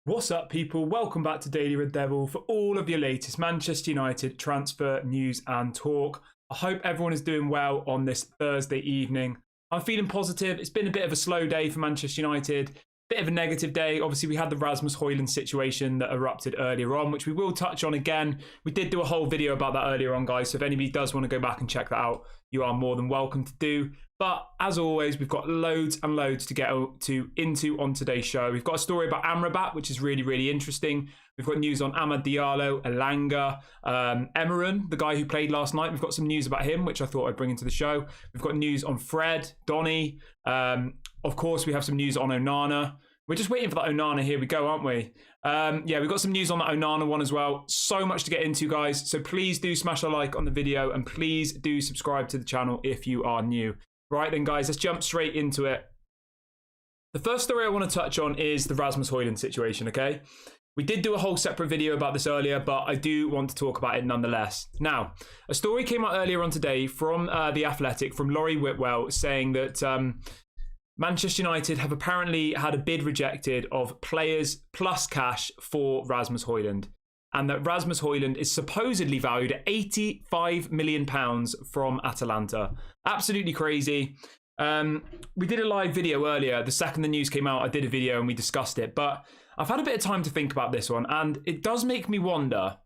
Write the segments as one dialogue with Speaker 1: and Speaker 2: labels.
Speaker 1: What's up, people? Welcome back to Daily Red Devil for all of your latest Manchester United transfer news and talk. I hope everyone is doing well on this Thursday evening. I'm feeling positive. It's been a bit of a slow day for Manchester United, bit of a negative day. Obviously, we had the Rasmus Hojlund situation that erupted earlier on, which we will touch on again. We did do a whole video about that earlier on, guys, so if anybody does want to go back and check that out, you are more than welcome to do. But as always, we've got loads and loads to get into on today's show. We've got a story about Amrabat, which is really, really interesting. We've got news on Diallo, Elanga, Emeran, the guy who played last night. We've got some news about him, which I thought I'd bring into the show. We've got news on Fred, Donny. Of course, we have some news on Onana. We're just waiting for that Onana. Here we go, aren't we? Yeah, we've got some news on that Onana one as well. So much to get into, guys. So please do smash a like on the video and please do subscribe to the channel if you are new. Right then, guys, let's jump straight into it. The first story I want to touch on is the Rasmus Hojlund situation, okay? We did do a whole separate video about this earlier, but I do want to talk about it nonetheless. Now, a story came out earlier on today from The Athletic, from Laurie Whitwell, saying that Manchester United have apparently had a bid rejected of players plus cash for Rasmus Hojlund. And that Rasmus Hojlund is supposedly valued at £85 million from Atalanta. Absolutely crazy. We did a live video earlier. The second the news came out, I did a video and we discussed it. But I've had a bit of time to think about this one. And it does make me wonder,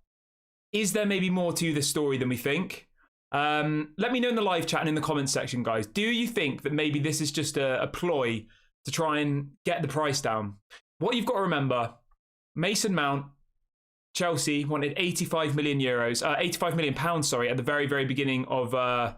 Speaker 1: is there maybe more to this story than we think? Let me know in the live chat and in the comments section, guys. Do you think that maybe this is just a ploy to try and get the price down? What you've got to remember, Mason Mount, Chelsea wanted 85 million euros, 85 million pounds, sorry, at the very, very beginning of the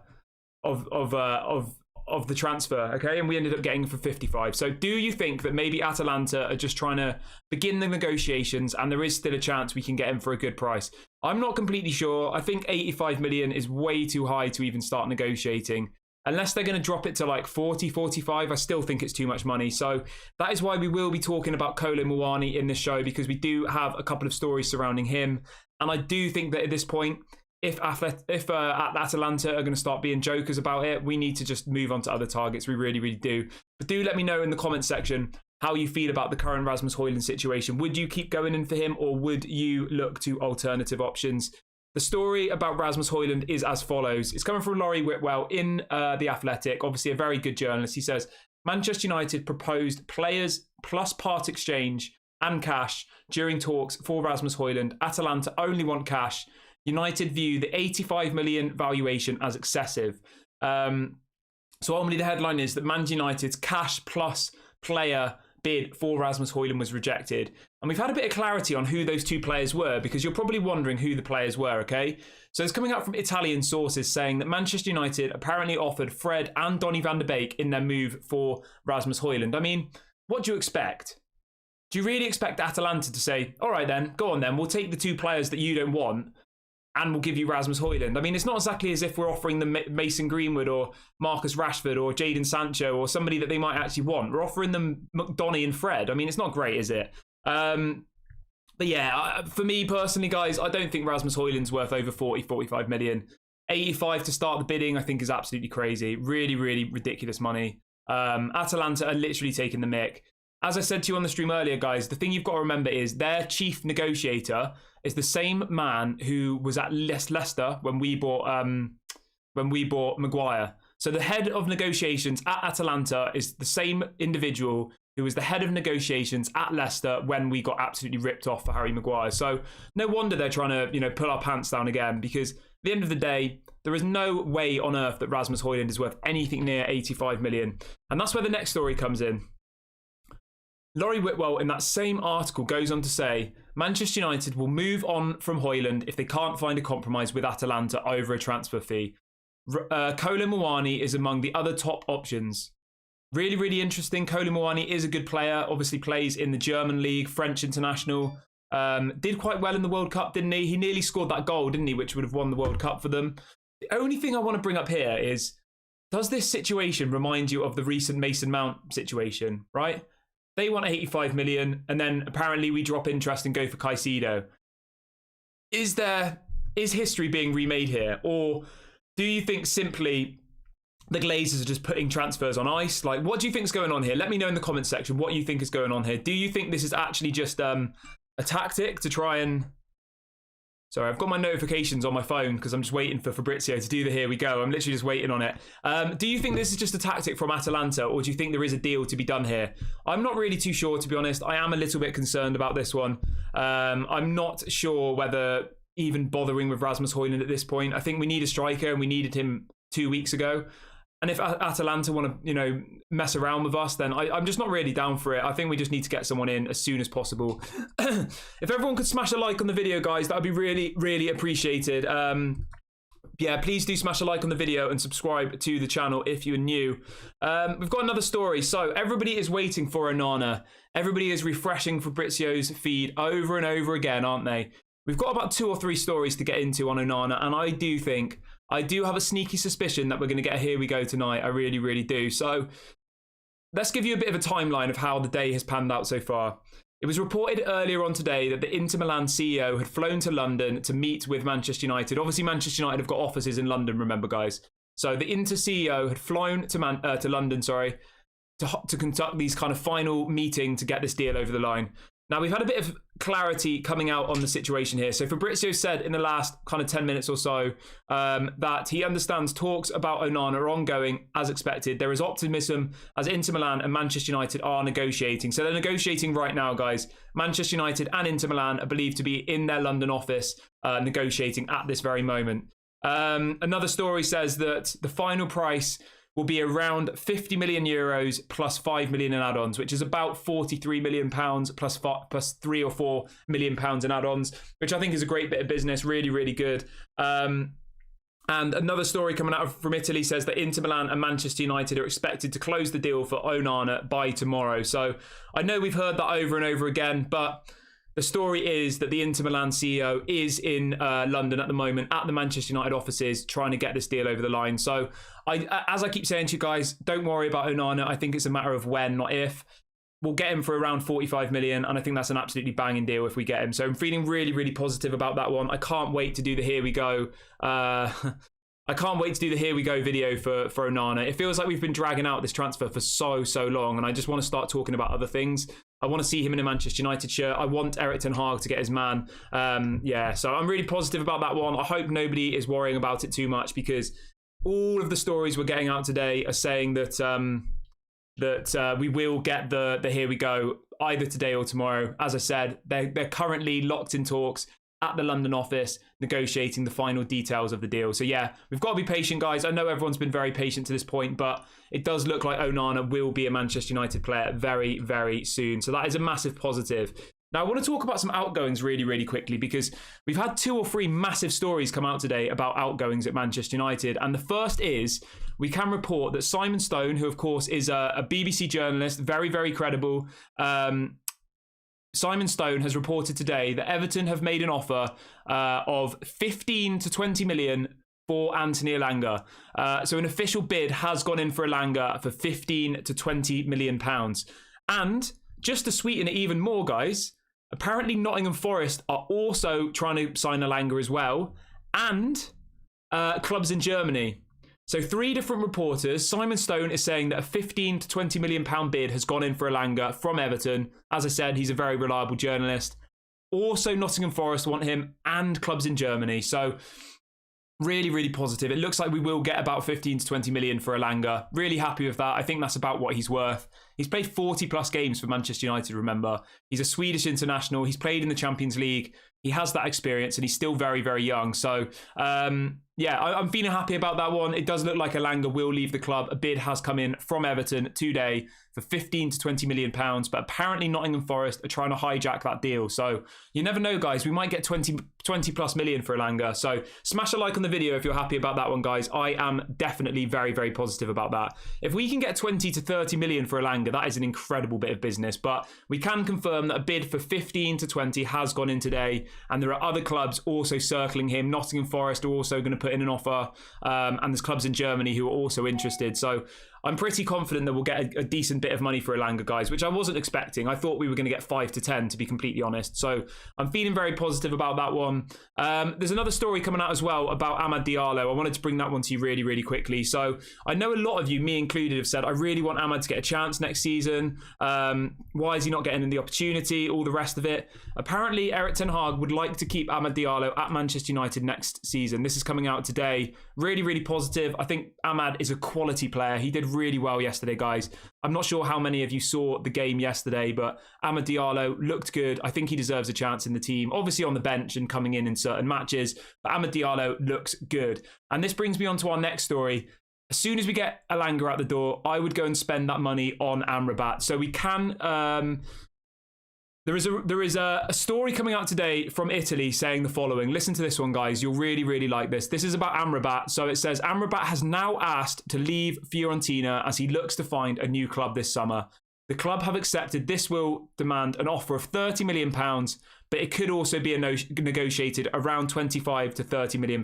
Speaker 1: transfer, okay? And we ended up getting for 55. So do you think that maybe Atalanta are just trying to begin the negotiations and there is still a chance we can get him for a good price? I'm not completely sure. I think 85 million is way too high to even start negotiating. Unless they're going to drop it to like 40, 45, I still think it's too much money. So that is why we will be talking about Muani in this show, because we do have a couple of stories surrounding him. And I do think that at this point, if Atalanta are going to start being jokers about it, we need to just move on to other targets. We really, really do. But do let me know in the comments section how you feel about the current Rasmus Hojlund situation. Would you keep going in for him or would you look to alternative options? The story about Rasmus Hojlund is as follows. It's coming from Laurie Whitwell in The Athletic, obviously a very good journalist. He says, Manchester United proposed players plus part exchange and cash during talks for Rasmus Hojlund. Atalanta only want cash. United view the 85 million valuation as excessive. So ultimately the headline is that Man United's cash plus player bid for Rasmus Hojlund was rejected. And we've had a bit of clarity on who those two players were, because you're probably wondering who the players were, okay? So it's coming out from Italian sources saying that Manchester United apparently offered Fred and Donny van de Beek in their move for Rasmus Hojlund. I mean, what do you expect? Do you really expect Atalanta to say, all right then, go on then, we'll take the two players that you don't want and we'll give you Rasmus Hojlund? I mean, it's not exactly as if we're offering them Mason Greenwood or Marcus Rashford or Jadon Sancho or somebody that they might actually want. We're offering them Donny and Fred. I mean, it's not great, is it? But yeah, for me personally, guys, I don't think Rasmus Hojlund's worth over 40, 45 million. 85 to start the bidding, I think, is absolutely crazy. Really, really ridiculous money. Atalanta are literally taking the mick. As I said to you on the stream earlier, guys, the thing you've got to remember is their chief negotiator is the same man who was at Leicester when we bought Maguire. So the head of negotiations at Atalanta is the same individual who was the head of negotiations at Leicester when we got absolutely ripped off for Harry Maguire. So no wonder they're trying to, pull our pants down again, because at the end of the day, there is no way on earth that Rasmus Hojlund is worth anything near 85 million. And that's where the next story comes in. Laurie Whitwell in that same article goes on to say, Manchester United will move on from Hojlund if they can't find a compromise with Atalanta over a transfer fee. Muani is among the other top options. Really, really interesting. Muani is a good player. Obviously plays in the German league, French international. Did quite well in the World Cup, didn't he? He nearly scored that goal, didn't he? Which would have won the World Cup for them. The only thing I want to bring up here is, does this situation remind you of the recent Mason Mount situation, right? They want 85 million, and then apparently we drop interest and go for Caicedo. Is history being remade here? Or do you think simply the Glazers are just putting transfers on ice. Like, what do you think is going on here? Let me know in the comments section what you think is going on here. Do you think this is actually just a tactic to try and... Sorry, I've got my notifications on my phone because I'm just waiting for Fabrizio to do the here we go. I'm literally just waiting on it. Do you think this is just a tactic from Atalanta, or do you think there is a deal to be done here? I'm not really too sure, to be honest. I am a little bit concerned about this one. I'm not sure whether even bothering with Rasmus Hojlund at this point. I think we need a striker, and we needed him 2 weeks ago. And if Atalanta want to, mess around with us, then I'm just not really down for it. I think we just need to get someone in as soon as possible. If everyone could smash a like on the video, guys, that would be really, really appreciated. Yeah, please do smash a like on the video and subscribe to the channel if you're new. We've got another story. So everybody is waiting for Onana. Everybody is refreshing Fabrizio's feed over and over again, aren't they? We've got about 2 or 3 stories to get into on Onana, and I do have a sneaky suspicion that we're going to get a here we go tonight. I really, really do. So let's give you a bit of a timeline of how the day has panned out so far. It was reported earlier on today that the Inter Milan CEO had flown to London to meet with Manchester United. Obviously, Manchester United have got offices in London, remember, guys. So the Inter CEO had flown to London, to conduct these kind of final meeting to get this deal over the line. Now, we've had a bit of clarity coming out on the situation here. So Fabrizio said in the last kind of 10 minutes or so that he understands talks about Onana are ongoing as expected. There is optimism as Inter Milan and Manchester United are negotiating. So they're negotiating right now, guys. Manchester United and Inter Milan are believed to be in their London office negotiating at this very moment. Another story says that the final price will be around 50 million euros plus 5 million in add-ons, which is about 43 million pounds plus 3 or 4 million pounds in add-ons, which I think is a great bit of business. Really, really good. And another story coming out from Italy says that Inter Milan and Manchester United are expected to close the deal for Onana by tomorrow. So I know we've heard that over and over again, but the story is that the Inter Milan CEO is in London at the moment at the Manchester United offices trying to get this deal over the line. So as I keep saying to you guys, don't worry about Onana. I think it's a matter of when, not if. We'll get him for around 45 million, and I think that's an absolutely banging deal if we get him. So I'm feeling really, really positive about that one. I can't wait to do the here we go. I can't wait to do the here we go video for Onana. It feels like we've been dragging out this transfer for so long, and I just want to start talking about other things. I want to see him in a Manchester United shirt. I want Erik ten Hag to get his man. Yeah, so I'm really positive about that one. I hope nobody is worrying about it too much, because all of the stories we're getting out today are saying that we will get the here we go either today or tomorrow. As I said, they're currently locked in talks at the London office, negotiating the final details of the deal. So yeah, we've got to be patient, guys. I know everyone's been very patient to this point, but it does look like Onana will be a Manchester United player very, very soon. So that is a massive positive. Now, I want to talk about some outgoings really, really quickly, because we've had 2 or 3 massive stories come out today about outgoings at Manchester United. And the first is, we can report that Simon Stone, who of course is a BBC journalist, very, very credible, Simon Stone has reported today that Everton have made an offer of 15 to 20 million for Anthony Elanga. So an official bid has gone in for Elanga for 15 to 20 million pounds. And just to sweeten it even more, guys, apparently Nottingham Forest are also trying to sign Elanga as well, and clubs in Germany. So 3 different reporters. Simon Stone is saying that a 15 to 20 million pound bid has gone in for Elanga from Everton. As I said, he's a very reliable journalist. Also, Nottingham Forest want him, and clubs in Germany. So really, really positive. It looks like we will get about 15 to 20 million for Elanga. Really happy with that. I think that's about what he's worth. He's played 40 plus games for Manchester United, remember. He's a Swedish international. He's played in the Champions League. He has that experience, and he's still very, very young. So, yeah, I'm feeling happy about that one. It does look like Elanga will leave the club. A bid has come in from Everton today for 15 to 20 million pounds, but apparently Nottingham Forest are trying to hijack that deal. So you never know, guys. We might get 20 plus million for Elanga. So smash a like on the video if you're happy about that one, guys. I am definitely very, very positive about that. If we can get 20 to 30 million for Elanga, that is an incredible bit of business. But we can confirm that a bid for 15 to 20 has gone in today, and there are other clubs also circling him. Nottingham Forest are also going to put in an offer, and there's clubs in Germany who are also interested. So I'm pretty confident that we'll get a decent bit of money for Elanga, guys, which I wasn't expecting. I thought we were going to get 5 to 10, to be completely honest. So I'm feeling very positive about that one. There's another story coming out as well about Amad Diallo. I wanted to bring that one to you really, really quickly. So I know a lot of you, me included, have said, I really want Amad to get a chance next season. Why is he not getting the opportunity? All the rest of it. Apparently, Erik ten Hag would like to keep Amad Diallo at Manchester United next season. This is coming out today. Really, really positive. I think Amad is a quality player. He did really well yesterday, guys. I'm not sure how many of you saw the game yesterday, but Amad Diallo looked good. I think he deserves a chance in the team. Obviously on the bench and coming in certain matches, but Amad Diallo looks good. And this brings me on to our next story. As soon as we get Elanga out the door, I would go and spend that money on Amrabat. So we can... There is a story coming out today from Italy saying the following. Listen to this one, guys. You'll really, really like this. This is about Amrabat. So it says, Amrabat has now asked to leave Fiorentina as he looks to find a new club this summer. The club have accepted this will demand an offer of £30 million, but it could also be negotiated around £25 to £30 million.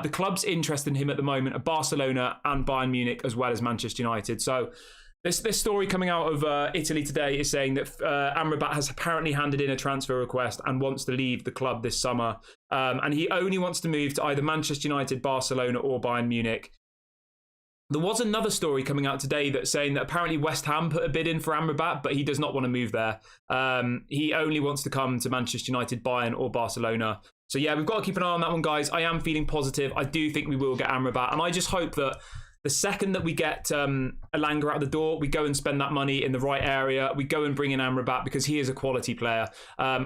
Speaker 1: The club's interest in him at the moment are Barcelona and Bayern Munich, as well as Manchester United. So this story coming out of Italy today is saying that Amrabat has apparently handed in a transfer request and wants to leave the club this summer. And he only wants to move to either Manchester United, Barcelona or Bayern Munich. There was another story coming out today that's saying that apparently West Ham put a bid in for Amrabat, but he does not want to move there. He only wants to come to Manchester United, Bayern or Barcelona. So yeah, we've got to keep an eye on that one, guys. I am feeling positive. I do think we will get Amrabat. And I just hope that the second that we get Elanga out the door, we go and spend that money in the right area. We go and bring in Amrabat because he is a quality player.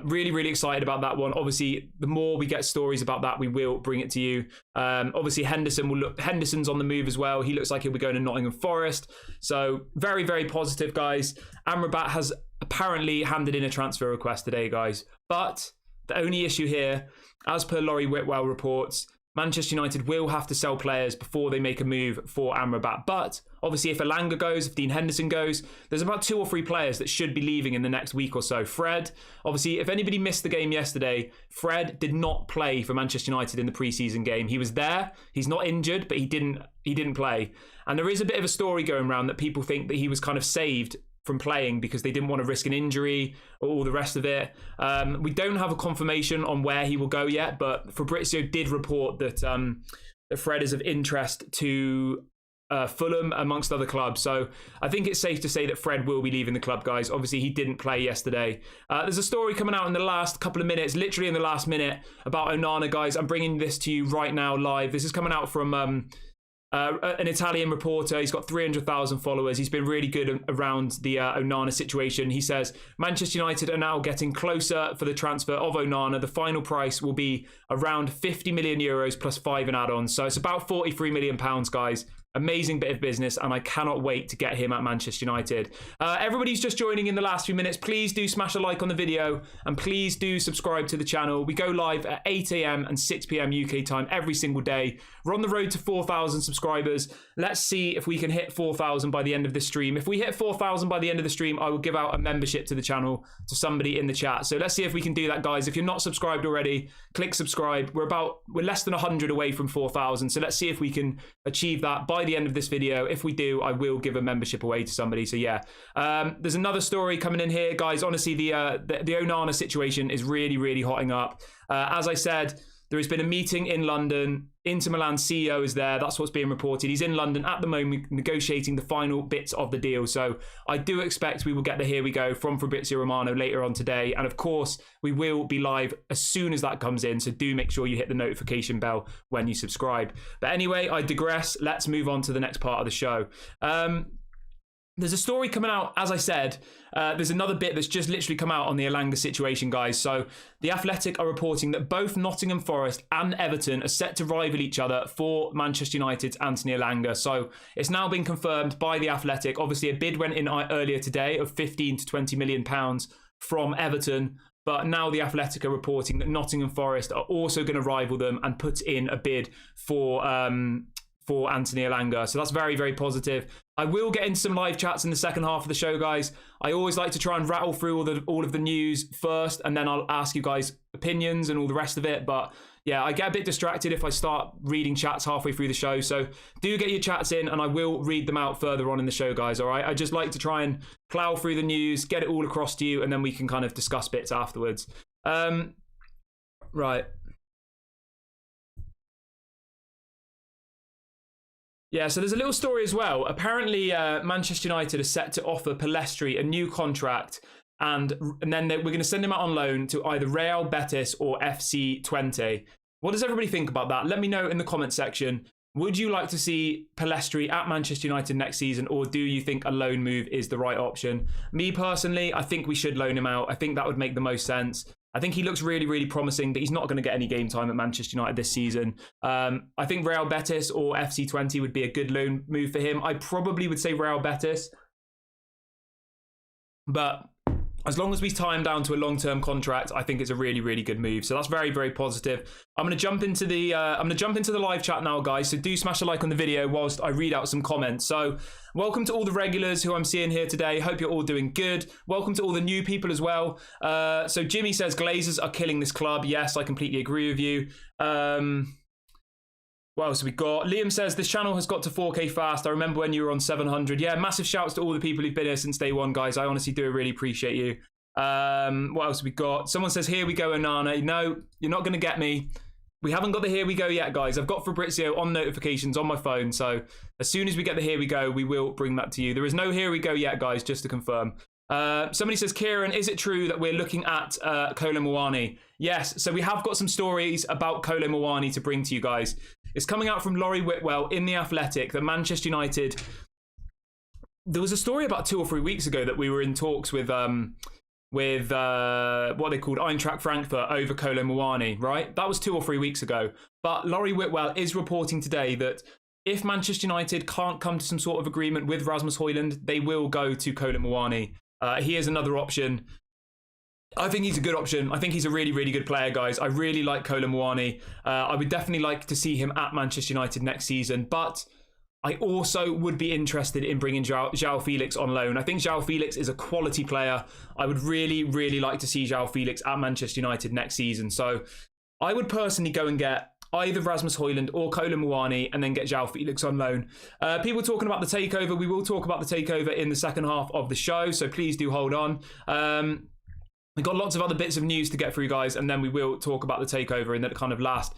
Speaker 1: Really, really excited about that one. Obviously, the more we get stories about that, we will bring it to you. Obviously, Henderson's on the move as well. He looks like he'll be going to Nottingham Forest. So very, very positive, guys. Amrabat has apparently handed in a transfer request today, guys. But the only issue here, as per Laurie Whitwell reports, Manchester United will have to sell players before they make a move for Amrabat. But obviously, if Elanga goes, if Dean Henderson goes, there's about 2 or 3 players that should be leaving in the next week or so. Fred, obviously, if anybody missed the game yesterday, Fred did not play for Manchester United in the preseason game. He was there. He's not injured, but he didn't play. And there is a bit of a story going around that people think that he was kind of saved from playing because they didn't want to risk an injury or all the rest of it. We don't have a confirmation on where he will go yet, but Fabrizio did report that Fred is of interest to Fulham amongst other clubs. So I think it's safe to say that Fred will be leaving the club, guys. Obviously, he didn't play yesterday. There's a story coming out in the last couple of minutes, literally in the last minute, about Onana, guys. I'm bringing this to you right now live. This is coming out from an Italian reporter. He's got 300,000 followers. He's been really good around the Onana situation. He says, Manchester United are now getting closer for the transfer of Onana. The final price will be around 50 million euros plus 5 in add-ons. So it's about 43 million pounds, guys. Amazing bit of business, and I cannot wait to get him at Manchester United. Everybody's just joining in the last few minutes. Please do smash a like on the video, and please do subscribe to the channel. We go live at 8 a.m. and 6 p.m. UK time every single day. We're on the road to 4,000 subscribers. Let's see if we can hit 4,000 by the end of this stream. If we hit 4,000 by the end of the stream, I will give out a membership to the channel to somebody in the chat. So let's see if we can do that, guys. If you're not subscribed already, click subscribe. We're less than 100 away from 4,000. So let's see if we can achieve that by the end of this video. If we do, I will give a membership away to somebody. So yeah, there's another story coming in here, guys. Honestly, the Onana situation is really, really hotting up. As I said, there has been a meeting in London. Inter Milan CEO is there. That's what's being reported. He's in London at the moment negotiating the final bits of the deal. So I do expect we will get the here we go from Fabrizio Romano later on today. And of course, we will be live as soon as that comes in. So do make sure you hit the notification bell when you subscribe. But anyway, I digress. Let's move on to the next part of the show. There's a story coming out, as I said. There's another bit that's just literally come out on the Elanga situation, guys. So The Athletic are reporting that both Nottingham Forest and Everton are set to rival each other for Manchester United's Anthony Elanga. So it's now been confirmed by The Athletic. Obviously, a bid went in earlier today of 15 to 20 million pounds from Everton. But now The Athletic are reporting that Nottingham Forest are also going to rival them and put in a bid for Anthony Elanga. So that's very, very positive. I will get into some live chats in the second half of the show, guys. I always like to try and rattle through all of the news first, and then I'll ask you guys opinions and all the rest of it. But yeah, I get a bit distracted if I start reading chats halfway through the show. So do get your chats in and I will read them out further on in the show, guys. All right. I just like to try and plow through the news, get it all across to you, and then we can kind of discuss bits afterwards. Right. Yeah, so there's a little story as well. Apparently, Manchester United are set to offer Pellistri a new contract, and then we're going to send him out on loan to either Real Betis or FC Twente. What does everybody think about that? Let me know in the comment section. Would you like to see Pellistri at Manchester United next season, or do you think a loan move is the right option? Me personally, I think we should loan him out. I think that would make the most sense. I think he looks really, really promising, but he's not going to get any game time at Manchester United this season. I think Real Betis or FC Twente would be a good loan move for him. I probably would say Real Betis, but as long as we tie him down to a long-term contract, I think it's a really, really good move. So that's very, very positive. I'm going to jump into the live chat now, guys. So do smash a like on the video whilst I read out some comments. So welcome to all the regulars who I'm seeing here today. Hope you're all doing good. Welcome to all the new people as well. So Jimmy says Glazers are killing this club. Yes, I completely agree with you. What else have we got? Liam says, this channel has got to 4K fast. I remember when you were on 700. Yeah, massive shouts to all the people who've been here since day one, guys. I honestly do really appreciate you. What else have we got? Someone says, here we go, Onana. No, you're not going to get me. We haven't got the here we go yet, guys. I've got Fabrizio on notifications on my phone. So as soon as we get the here we go, we will bring that to you. There is no here we go yet, guys, just to confirm. Somebody says, Kieran, is it true that we're looking at Kolo Muani? Yes, so we have got some stories about Kolo Muani to bring to you guys. It's coming out from Laurie Whitwell in The Athletic that Manchester United... There was a story about 2 or 3 weeks ago that we were in talks with what they called Eintracht Frankfurt over Kolo Muani, right? That was 2 or 3 weeks ago. But Laurie Whitwell is reporting today that if Manchester United can't come to some sort of agreement with Rasmus Hojlund, they will go to Kolo Muani. He is another option. I think he's a good option. I think he's a really, really good player, guys. I really like Kolo Muani. I would definitely like to see him at Manchester United next season. But I also would be interested in bringing João Felix on loan. I think João Felix is a quality player. I would really, really like to see João Felix at Manchester United next season. So I would personally go and get either Rasmus Hojlund or Kolo Muani and then get João Felix on loan. People talking about the takeover. We will talk about the takeover in the second half of the show, so please do hold on. We've got lots of other bits of news to get through, guys, and then we will talk about the takeover in the kind of last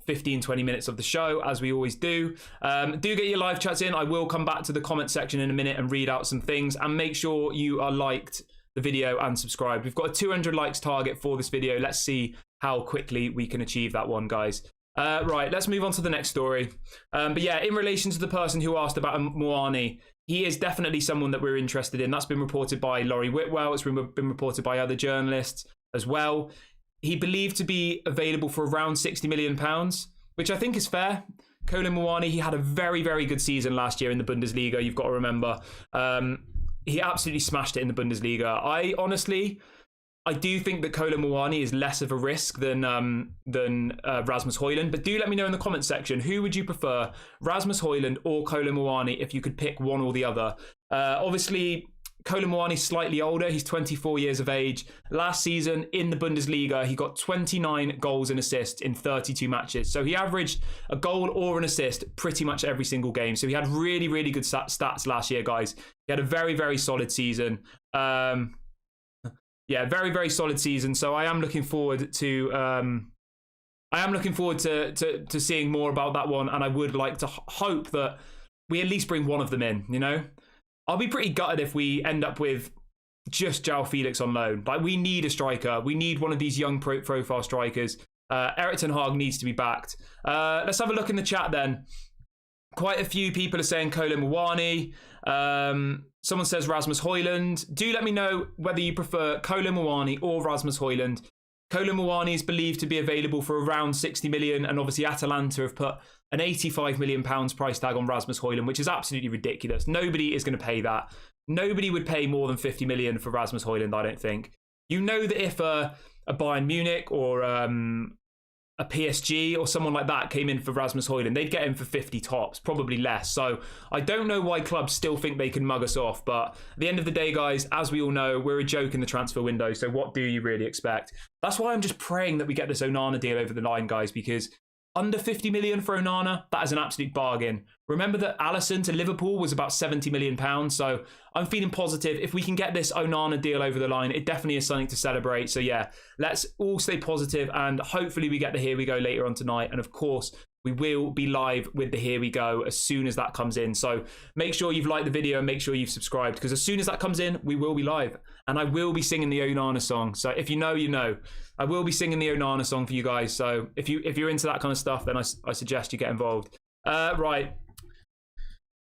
Speaker 1: 15-20 minutes of the show, as we always do. Do get your live chats in. I will come back to the comment section in a minute and read out some things, and make sure you are liked the video and subscribed. We've got a 200 likes target for this video. Let's see how quickly we can achieve that one, guys. Right, let's move on to the next story. But yeah, in relation to the person who asked about Muani, he is definitely someone that we're interested in. That's been reported by Laurie Whitwell. It's been reported by other journalists as well. He believed to be available for around £60 million, which I think is fair. Kolo Muani, he had a very, very good season last year in the Bundesliga, you've got to remember. He absolutely smashed it in the Bundesliga. I do think that Kolo Muani is less of a risk than Rasmus Hojlund, but do let me know in the comment section, who would you prefer, Rasmus Hojlund or Kolo Muani, if you could pick one or the other? Obviously, Kolo Muani is slightly older. He's 24 years of age. Last season in the Bundesliga, he got 29 goals and assists in 32 matches. So he averaged a goal or an assist pretty much every single game. So he had really, really good stats last year, guys. He had a very, very solid season. Yeah, very, very solid season. So I am looking forward to seeing more about that one, and I would like to hope that we at least bring one of them in. You know, I'll be pretty gutted if we end up with just João Felix on loan. Like, we need a striker. We need one of these young profile strikers. Erik ten Hag needs to be backed. Let's have a look in the chat then. Quite a few people are saying Kolo Muani. Someone says Rasmus Hojlund. Do let me know whether you prefer Kolo Muani or Rasmus Hojlund. Kolo Muani is believed to be available for around 60 million, and obviously Atalanta have put an 85 million pounds price tag on Rasmus Hojlund, which is absolutely ridiculous. Nobody is going to pay that. Nobody would pay more than 50 million for Rasmus Hojlund, I don't think. You know that if a Bayern Munich or a PSG or someone like that came in for Rasmus Hojlund, they'd get him for 50 tops, probably less. So I don't know why clubs still think they can mug us off. But at the end of the day, guys, as we all know, we're a joke in the transfer window. So what do you really expect? That's why I'm just praying that we get this Onana deal over the line, guys, because under 50 million for Onana, that is an absolute bargain. Remember that Alisson to Liverpool was about 70 million pounds. So I'm feeling positive. If we can get this Onana deal over the line, it definitely is something to celebrate. So yeah, let's all stay positive and hopefully we get the Here We Go later on tonight. And of course, we will be live with the Here We Go as soon as that comes in. So make sure you've liked the video and make sure you've subscribed, because as soon as that comes in, we will be live. And I will be singing the Onana song. So if you know, you know. I will be singing the Onana song for you guys. So if you're into that kind of stuff, then I suggest you get involved. Right.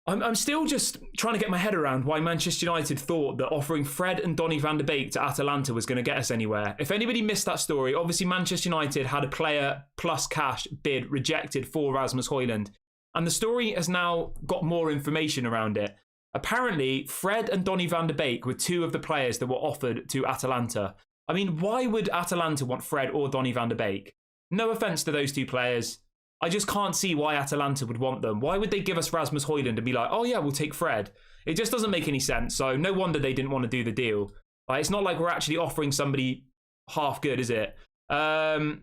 Speaker 1: I'm still just trying to get my head around why Manchester United thought that offering Fred and Donny van de Beek to Atalanta was going to get us anywhere. If anybody missed that story, obviously Manchester United had a player plus cash bid rejected for Rasmus Hojlund. And the story has now got more information around it. Apparently, Fred and Donny van de Beek were two of the players that were offered to Atalanta. I mean, why would Atalanta want Fred or Donny van de Beek? No offence to those two players. I just can't see why Atalanta would want them. Why would they give us Rasmus Hojlund and be like, oh yeah, we'll take Fred? It just doesn't make any sense. So no wonder they didn't want to do the deal. Like, it's not like we're actually offering somebody half good, is it? What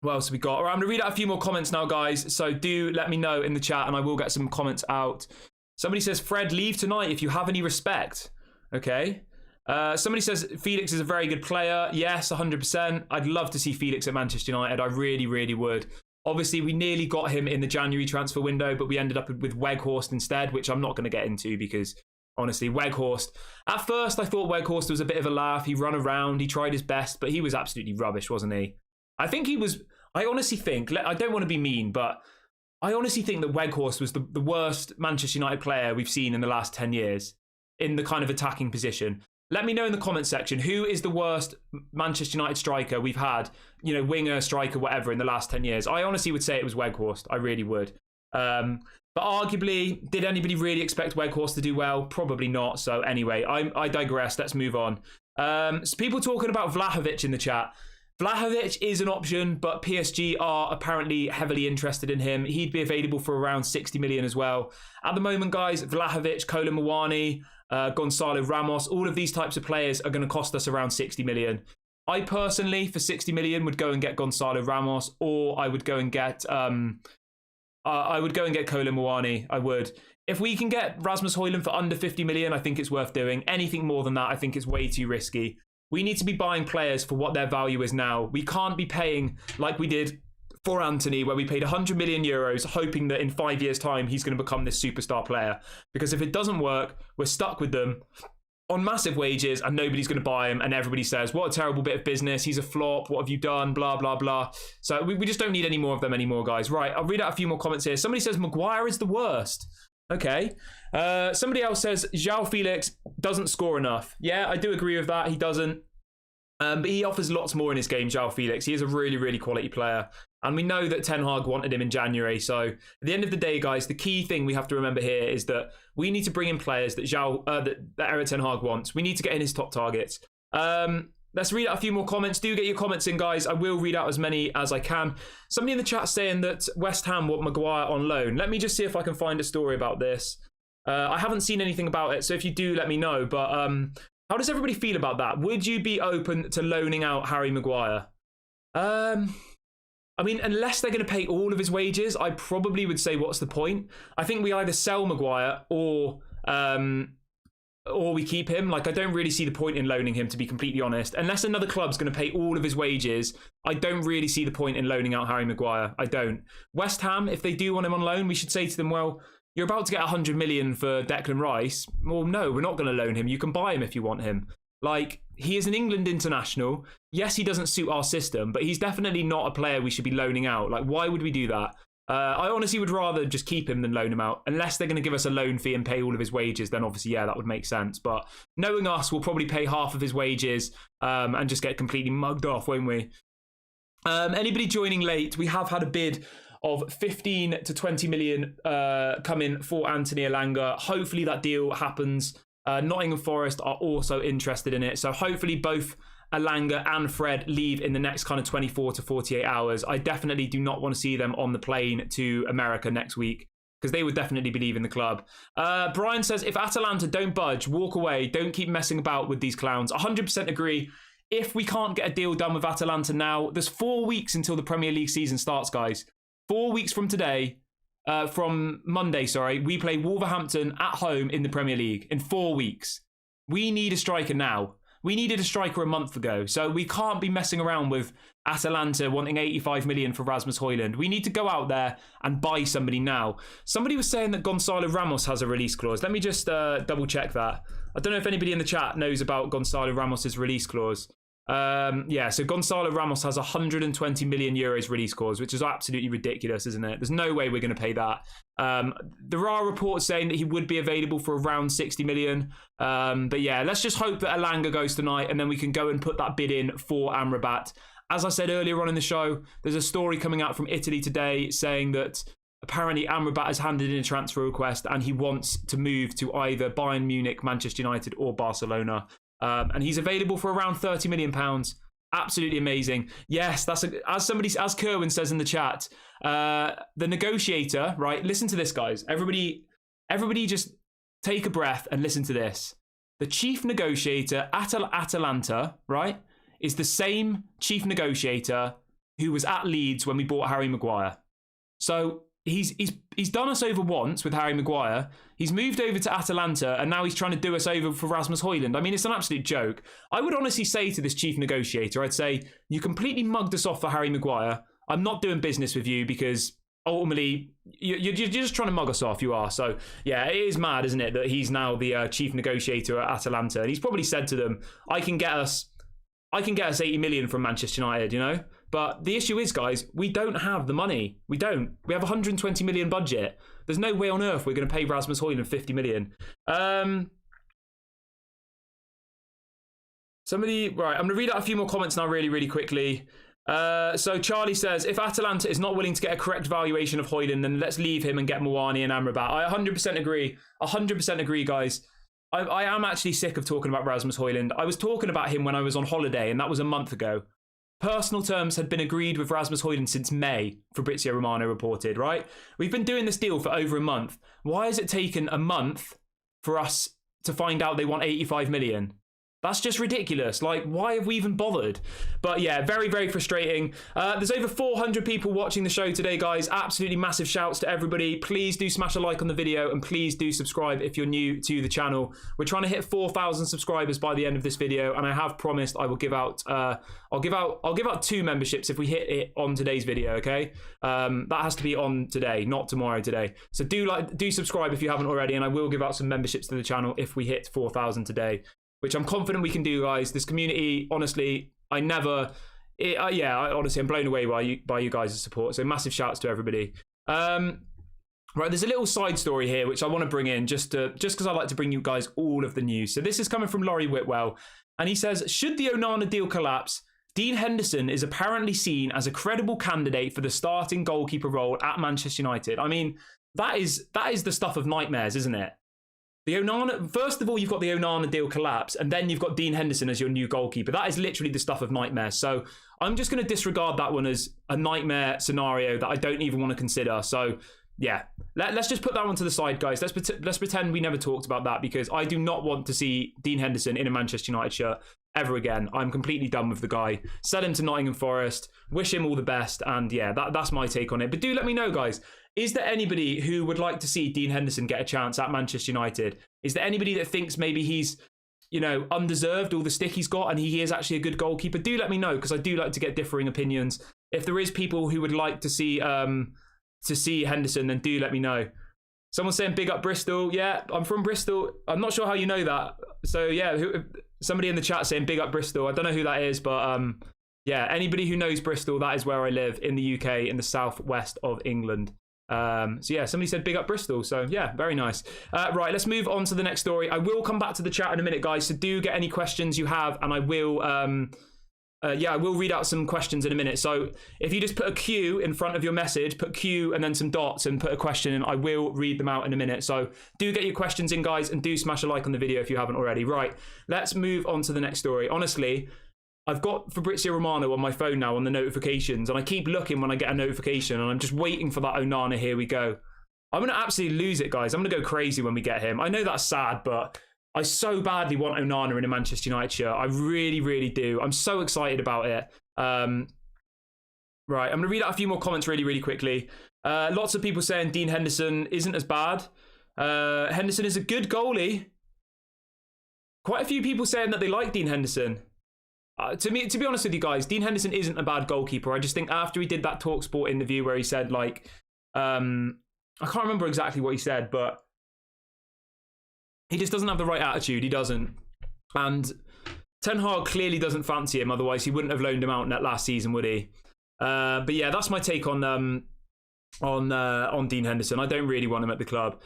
Speaker 1: else have we got? All right, I'm going to read out a few more comments now, guys. So do let me know in the chat and I will get some comments out. Somebody says, Fred, leave tonight if you have any respect. Okay. Somebody says Felix is a very good player. Yes, 100%. I'd love to see Felix at Manchester United. I really, really would. Obviously, we nearly got him in the January transfer window, but we ended up with Weghorst instead, which I'm not going to get into because, honestly, Weghorst... At first, I thought Weghorst was a bit of a laugh. He ran around, he tried his best, but he was absolutely rubbish, wasn't he? I think he was... I honestly think... I don't want to be mean, but I honestly think that Weghorst was the worst Manchester United player we've seen in the last 10 years in the kind of attacking position. Let me know in the comment section, who is the worst Manchester United striker we've had, you know, winger, striker, whatever, in the last 10 years. I honestly would say it was Weghorst. I really would. But arguably, did anybody really expect Weghorst to do well? Probably not. So anyway, I digress. Let's move on. So people talking about Vlahovic in the chat. Vlahovic is an option, but PSG are apparently heavily interested in him. He'd be available for around 60 million as well. At the moment, guys, Vlahovic, Muani, Gonzalo Ramos, all of these types of players are going to cost us around 60 million. I personally, for 60 million, would go and get Gonzalo Ramos, or I would go and get Muani. I would. If we can get Rasmus Hojlund for under 50 million, I think it's worth doing. Anything more than that, I think it's way too risky. We need to be buying players for what their value is now. We can't be paying like we did for Anthony, where we paid 100 million euros, hoping that in 5 years' time, he's going to become this superstar player. Because if it doesn't work, we're stuck with them on massive wages and nobody's going to buy him. And everybody says, what a terrible bit of business. He's a flop. What have you done? Blah, blah, blah. So we just don't need any more of them anymore, guys. Right, I'll read out a few more comments here. Somebody says Maguire is the worst. Okay. Somebody else says João Felix doesn't score enough. Yeah, I do agree with that. He doesn't. But he offers lots more in his game, João Felix. He is a really, really quality player. And we know that Ten Hag wanted him in January. So at the end of the day, guys, the key thing we have to remember here is that we need to bring in players that that Erik Ten Hag wants. We need to get in his top targets. Let's read out a few more comments. Do get your comments in, guys. I will read out as many as I can. Somebody in the chat saying that West Ham want Maguire on loan. Let me just see if I can find a story about this. I haven't seen anything about it, so if you do, let me know. But how does everybody feel about that? Would you be open to loaning out Harry Maguire? I mean, unless they're going to pay all of his wages, I probably would say, what's the point? I think we either sell Maguire or we keep him. Like, I don't really see the point in loaning him, to be completely honest. Unless another club's going to pay all of his wages, I don't really see the point in loaning out Harry Maguire. I don't. West Ham, if they do want him on loan, we should say to them, well, you're about to get 100 million for Declan Rice. Well, no, we're not going to loan him. You can buy him if you want him. Like, he is an England international. Yes, he doesn't suit our system, but he's definitely not a player we should be loaning out. Like, why would we do that? I honestly would rather just keep him than loan him out. Unless they're going to give us a loan fee and pay all of his wages, then obviously, yeah, that would make sense. But knowing us, we'll probably pay half of his wages and just get completely mugged off, won't we? Anybody joining late, we have had a bid of 15 to 20 million come in for Anthony Elanga. Hopefully that deal happens. Nottingham Forest are also interested in it. So hopefully both Elanga and Fred leave in the next kind of 24 to 48 hours, I definitely do not want to see them on the plane to America next week, because they would definitely be leaving the club. Brian says, if Atalanta don't budge, walk away. Don't keep messing about with these clowns. 100% agree. If we can't get a deal done with Atalanta now, there's 4 weeks until the Premier League season starts, guys. 4 weeks from today, from Monday, sorry, we play Wolverhampton at home in the Premier League in 4 weeks. We need a striker now. We needed a striker a month ago, so we can't be messing around with Atalanta wanting 85 million for Rasmus Hojlund. We need to go out there and buy somebody now. Somebody was saying that Gonzalo Ramos has a release clause. Let me just double check that. I don't know if anybody in the chat knows about Gonzalo Ramos's release clause. Yeah, so Gonzalo Ramos has 120 million euros release clause, which is absolutely ridiculous, isn't it? There's no way we're going to pay that. There are reports saying that he would be available for around 60 million. But yeah, let's just hope that Elanga goes tonight, and then we can go and put that bid in for Amrabat. As I said earlier on in the show, there's a story coming out from Italy today saying that apparently Amrabat has handed in a transfer request and he wants to move to either Bayern Munich, Manchester United or Barcelona. And he's available for around £30 million. Absolutely amazing. Yes, as Kerwin says in the chat, the negotiator, right? Listen to this, guys. Everybody just take a breath and listen to this. The chief negotiator at Atalanta, right, is the same chief negotiator who was at Leeds when we bought Harry Maguire. So he's done us over once with Harry Maguire. He's moved over to Atalanta, and now he's trying to do us over for Rasmus Hojlund. I mean, it's an absolute joke. I would honestly say to this chief negotiator, I'd say, you completely mugged us off for Harry Maguire. I'm not doing business with you because ultimately you're just trying to mug us off. You are. So yeah, it is mad, isn't it, that he's now the chief negotiator at Atalanta, and he's probably said to them, I can get us 80 million from Manchester United, you know? But the issue is, guys, we don't have the money. We don't. We have a 120 million budget. There's no way on earth we're going to pay Rasmus Hojlund 50 million. Right, I'm going to read out a few more comments now really, really quickly. So Charlie says, if Atalanta is not willing to get a correct valuation of Hojlund, then let's leave him and get Muani and Amrabat. I 100% agree. 100% agree, guys. I am actually sick of talking about Rasmus Hojlund. I was talking about him when I was on holiday, and that was a month ago. Personal terms had been agreed with Rasmus Hojlund since May, Fabrizio Romano reported, right? We've been doing this deal for over a month. Why has it taken a month for us to find out they want 85 million? That's just ridiculous. Like, why have we even bothered? But yeah, very, very frustrating. There's over 400 people watching the show today, guys. Absolutely massive shouts to everybody. Please do smash a like on the video, and please do subscribe if you're new to the channel. We're trying to hit 4,000 subscribers by the end of this video, and I have promised I will give out. I'll give out 2 memberships if we hit it on today's video. Okay, that has to be on today, not tomorrow. Today. So do subscribe if you haven't already, and I will give out some memberships to the channel if we hit 4,000 today, which I'm confident we can do, guys. This community, honestly, honestly, I'm blown away by you guys' support. So massive shouts to everybody. Right, there's a little side story here which I want to bring in just because I like to bring you guys all of the news. So this is coming from Laurie Whitwell, and he says, should the Onana deal collapse, Dean Henderson is apparently seen as a credible candidate for the starting goalkeeper role at Manchester United. I mean, that is the stuff of nightmares, isn't it? The Onana, first of all, you've got the Onana deal collapse, and then you've got Dean Henderson as your new goalkeeper. That is literally the stuff of nightmares. So I'm just going to disregard that one as a nightmare scenario that I don't even want to consider. So yeah, let's just put that one to the side, guys. Let's pretend we never talked about that, because I do not want to see Dean Henderson in a Manchester United shirt ever again. I'm completely done with the guy. Sell him to Nottingham Forest. Wish him all the best. And yeah, that's my take on it. But do let me know, guys. Is there anybody who would like to see Dean Henderson get a chance at Manchester United? Is there anybody that thinks maybe he's, undeserved all the stick he's got and he is actually a good goalkeeper? Do let me know, because I do like to get differing opinions. If there is people who would like to see Henderson, then do let me know. Someone's saying big up Bristol. Yeah, I'm from Bristol. I'm not sure how you know that. So yeah, somebody in the chat saying big up Bristol. I don't know who that is, but yeah, anybody who knows Bristol, that is where I live in the UK, in the southwest of England. So yeah, somebody said big up Bristol. So yeah, very nice. Right, let's move on to the next story. I will come back to the chat in a minute, guys. So do get any questions you have, and I will I will read out some questions in a minute. So if you just put a Q in front of your message, put Q and then some dots and put a question in, I will read them out in a minute. So do get your questions in, guys, and do smash a like on the video if you haven't already. Right, let's move on to the next story. Honestly, I've got Fabrizio Romano on my phone now on the notifications, and I keep looking when I get a notification, and I'm just waiting for that Onana. Here we go. I'm going to absolutely lose it, guys. I'm going to go crazy when we get him. I know that's sad, but I so badly want Onana in a Manchester United shirt. I really, really do. I'm so excited about it. Right, I'm going to read out a few more comments really, really quickly. Lots of people saying Dean Henderson isn't as bad. Henderson is a good goalie. Quite a few people saying that they like Dean Henderson. To be honest with you guys, Dean Henderson isn't a bad goalkeeper. I just think after he did that TalkSport interview where he said, like, I can't remember exactly what he said, but he just doesn't have the right attitude. He doesn't. And Ten Hag clearly doesn't fancy him. Otherwise, he wouldn't have loaned him out last season, would he? But yeah, that's my take on Dean Henderson. I don't really want him at the club.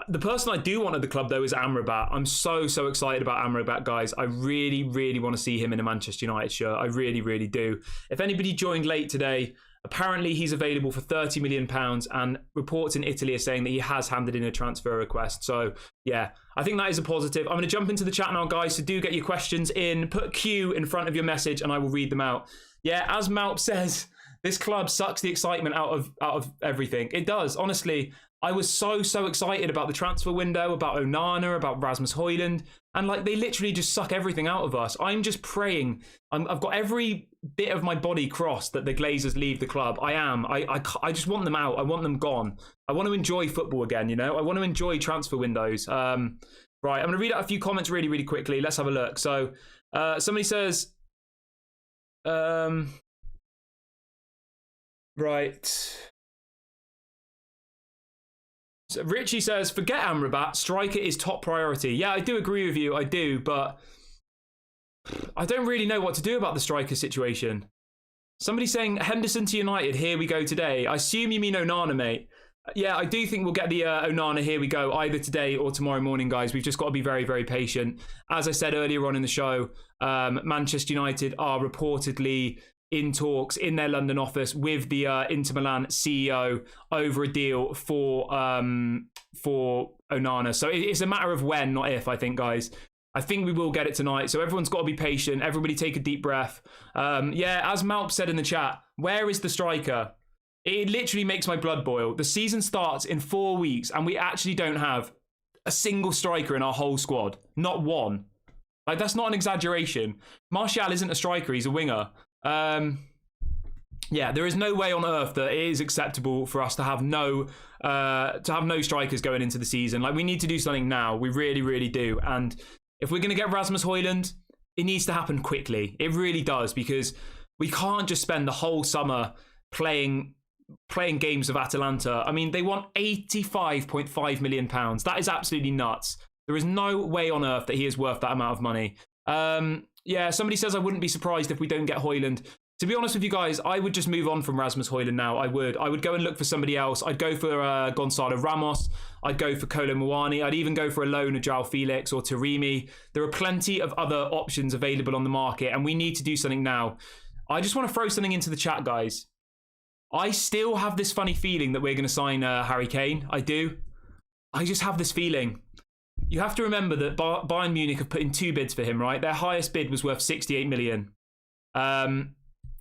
Speaker 1: The person I do want at the club, though, is Amrabat. I'm so excited about Amrabat, guys. I really, really want to see him in a Manchester United shirt. I really, really do. If anybody joined late today, apparently he's available for £30 million, and reports in Italy are saying that he has handed in a transfer request. So, yeah, I think that is a positive. I'm going to jump into the chat now, guys, so do get your questions in. Put Q in front of your message, and I will read them out. Yeah, as Malp says, this club sucks the excitement out of everything. It does, honestly. I was so excited about the transfer window, about Onana, about Rasmus Hojlund, and like they literally just suck everything out of us. I'm just praying. I've got every bit of my body crossed that the Glazers leave the club. I just want them out. I want them gone. I want to enjoy football again, you know? I want to enjoy transfer windows. Right, I'm going to read out a few comments really, really quickly. Let's have a look. So somebody says... right... So Richie says, forget Amrabat, striker is top priority. Yeah, I do agree with you, I do, but I don't really know what to do about the striker situation. Somebody saying, Henderson to United, here we go today. I assume you mean Onana, mate. Yeah, I do think we'll get the Onana, here we go, either today or tomorrow morning, guys. We've just got to be very, very patient. As I said earlier on in the show, Manchester United are reportedly in talks in their London office with the Inter Milan CEO over a deal for Onana. So it's a matter of when, not if, I think, guys. I think we will get it tonight. So everyone's got to be patient. Everybody take a deep breath. Yeah, as Malp said in the chat, where is the striker? It literally makes my blood boil. The season starts in 4 weeks and we actually don't have a single striker in our whole squad. Not one. Like, that's not an exaggeration. Martial isn't a striker, he's a winger. Yeah, there is no way on earth that it is acceptable for us to have no strikers going into the season. Like, we need to do something now. We really, really do. And if we're going to get Rasmus Hojlund, it needs to happen quickly. It really does, because we can't just spend the whole summer playing games of Atalanta. I mean, they want £85.5 million. That is absolutely nuts. There is no way on earth that he is worth that amount of money. Yeah, somebody says I wouldn't be surprised if we don't get Hojlund. To be honest with you guys, I would just move on from Rasmus Hojlund now. I would go and look for somebody else. I'd go for Gonzalo Ramos. I'd go for Kolo Muani. I'd even go for a loan of João Felix or Taremi. There are plenty of other options available on the market, and we need to do something now. I just want to throw something into the chat, guys. I still have this funny feeling that we're going to sign Harry Kane. I do. I just have this feeling. You have to remember that Bayern Munich have put in 2 bids for him, right? Their highest bid was worth 68 million.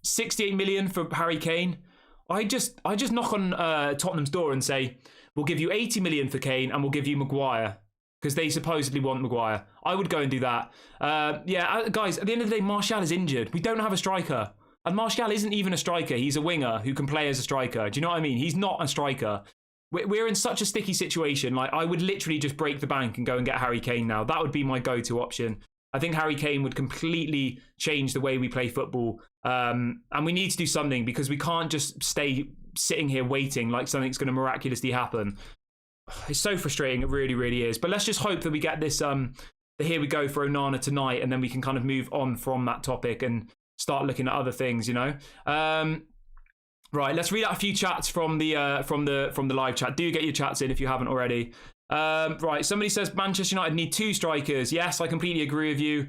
Speaker 1: 68 million for Harry Kane. I just knock on Tottenham's door and say, we'll give you 80 million for Kane and we'll give you Maguire, because they supposedly want Maguire. I would go and do that. Yeah, guys, at the end of the day, Martial is injured. We don't have a striker. And Martial isn't even a striker. He's a winger who can play as a striker. Do you know what I mean? He's not a striker. We're in such a sticky situation. Like, I would literally just break the bank and go and get Harry Kane now. That would be my go-to option. I think Harry Kane would completely change the way we play football. And we need to do something, because we can't just stay sitting here waiting like something's going to miraculously happen. It's so frustrating. It really, really is. But let's just hope that we get this, the here we go for Onana tonight, and then we can kind of move on from that topic and start looking at other things, you know? Right, let's read out a few chats from the live chat. Do get your chats in if you haven't already. Right, somebody says Manchester United need 2 strikers. Yes, I completely agree with you.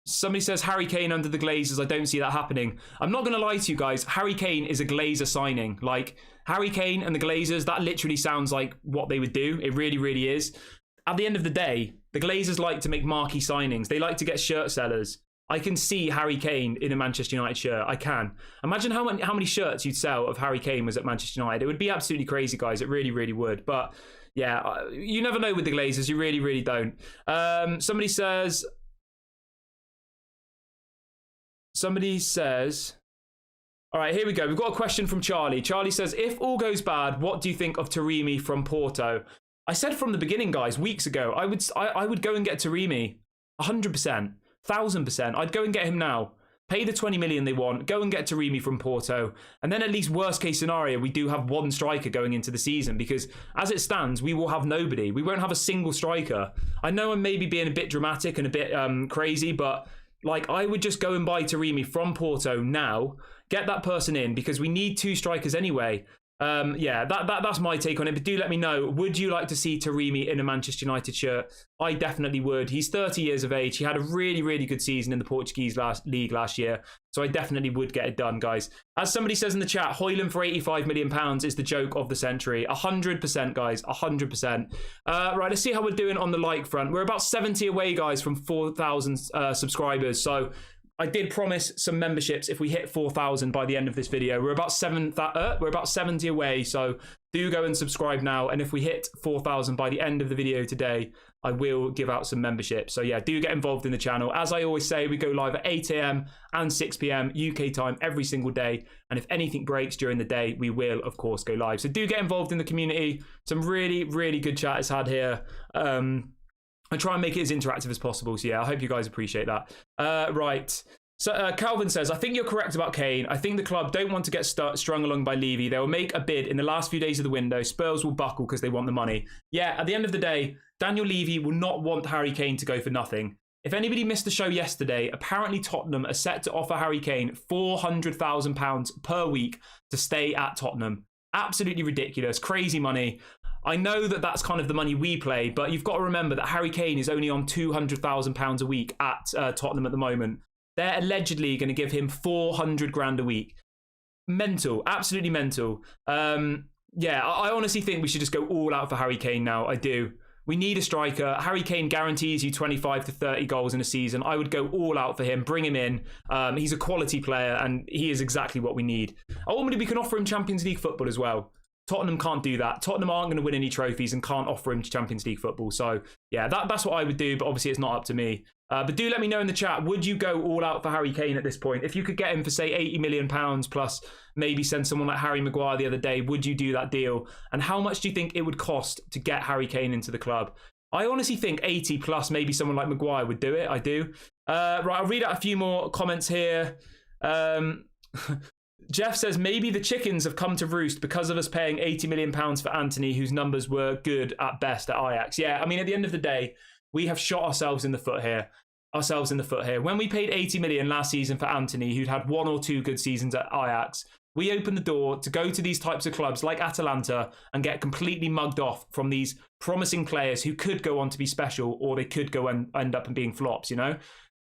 Speaker 1: Somebody says Harry Kane under the Glazers. I don't see that happening. I'm not going to lie to you guys. Harry Kane is a Glazer signing. Like, Harry Kane and the Glazers, that literally sounds like what they would do. It really, really is. At the end of the day, the Glazers like to make marquee signings. They like to get shirt sellers. I can see Harry Kane in a Manchester United shirt. I can. Imagine how many shirts you'd sell if Harry Kane was at Manchester United. It would be absolutely crazy, guys. It really, really would. But yeah, you never know with the Glazers. You really, really don't. Somebody says... All right, here we go. We've got a question from Charlie. Charlie says, if all goes bad, what do you think of Taremi from Porto? I said from the beginning, guys, weeks ago, I would go and get Taremi 100%. 1,000%. I'd go and get him now. Pay the 20 million they want. Go and get Taremi from Porto. And then at least worst case scenario, we do have one striker going into the season, because as it stands, we will have nobody. We won't have a single striker. I know I'm maybe being a bit dramatic and a bit crazy, but like I would just go and buy Taremi from Porto now. Get that person in, because we need 2 strikers anyway. Yeah, that's my take on it. But do let me know, would you like to see Taremi in a Manchester United shirt? I definitely would. He's 30 years of age. He had a really, really good season in the Portuguese league last year. So I definitely would get it done, guys. As somebody says in the chat, Hojlund for £85 million is the joke of the century. 100%, guys. 100%. Right, let's see how we're doing on the like front. We're about 70 away, guys, from 4,000 subscribers. So I did promise some memberships if we hit 4,000 by the end of this video. We're about 70 away, so do go and subscribe now. And if we hit 4,000 by the end of the video today, I will give out some memberships. So yeah, do get involved in the channel. As I always say, we go live at 8 a.m. and 6 p.m. UK time every single day. And if anything breaks during the day, we will, of course, go live. So do get involved in the community. Some really, really good chat is had here. And try and make it as interactive as possible. So yeah, I hope you guys appreciate that. Right. So Calvin says, I think you're correct about Kane. I think the club don't want to get strung along by Levy. They will make a bid in the last few days of the window. Spurs will buckle because they want the money. Yeah, at the end of the day, Daniel Levy will not want Harry Kane to go for nothing. If anybody missed the show yesterday, apparently Tottenham are set to offer Harry Kane £400,000 per week to stay at Tottenham. Absolutely ridiculous. Crazy money. I know that that's kind of the money we play, but you've got to remember that Harry Kane is only on £200,000 a week at Tottenham at the moment. They're allegedly going to give him 400 grand a week. Mental, absolutely mental. Yeah, I honestly think we should just go all out for Harry Kane now. I do. We need a striker. Harry Kane guarantees you 25 to 30 goals in a season. I would go all out for him. Bring him in. He's a quality player, and he is exactly what we need. Ultimately, we can offer him Champions League football as well. Tottenham can't do that. Tottenham aren't going to win any trophies and can't offer him Champions League football. So, yeah, that's what I would do, but obviously it's not up to me. But do let me know in the chat, would you go all out for Harry Kane at this point? If you could get him for, say, £80 million plus maybe send someone like Harry Maguire the other day, would you do that deal? And how much do you think it would cost to get Harry Kane into the club? I honestly think 80 plus maybe someone like Maguire would do it. I do. Right, I'll read out a few more comments here. Jeff says, maybe the chickens have come to roost because of us paying £80 million for Anthony, whose numbers were good at best at Ajax. Yeah, I mean, at the end of the day, we have shot ourselves in the foot here. When we paid 80 million last season for Anthony, who'd had 1 or 2 good seasons at Ajax, we opened the door to go to these types of clubs like Atalanta and get completely mugged off from these promising players who could go on to be special, or they could go and end up being flops, you know?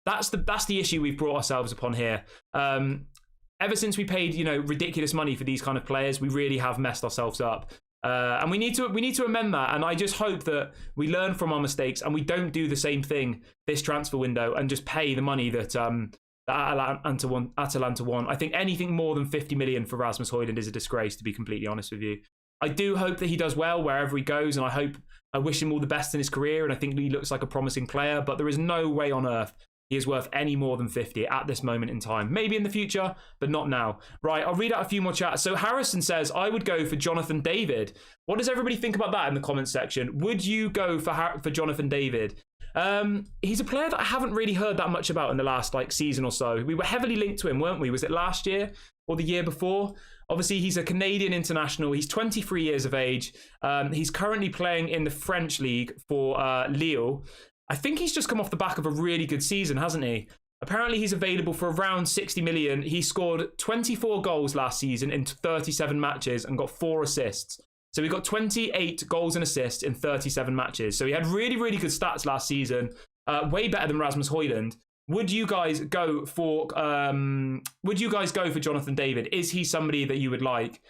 Speaker 1: That's the issue we've brought ourselves upon here. Ever since we paid, ridiculous money for these kind of players, we really have messed ourselves up. And we need to amend that. And I just hope that we learn from our mistakes and we don't do the same thing this transfer window and just pay the money that Atalanta won. I think anything more than 50 million for Rasmus Hojlund is a disgrace, to be completely honest with you. I do hope that he does well wherever he goes, and I wish him all the best in his career, and I think he looks like a promising player, but there is no way on earth he is worth any more than 50 at this moment in time. Maybe in the future, but not now. Right, I'll read out a few more chats. So Harrison says, I would go for Jonathan David. What does everybody think about that in the comments section? Would you go for Jonathan David? He's a player that I haven't really heard that much about in the last season or so. We were heavily linked to him, weren't we? Was it last year or the year before? Obviously, he's a Canadian international. He's 23 years of age. He's currently playing in the French league for Lille. I think he's just come off the back of a really good season, hasn't he? Apparently, he's available for around 60 million. He scored 24 goals last season in 37 matches and got 4 assists. So he got 28 goals and assists in 37 matches. So he had really, really good stats last season. Way better than Rasmus Hojlund. Would you guys go for Jonathan David? Is he somebody that you would like?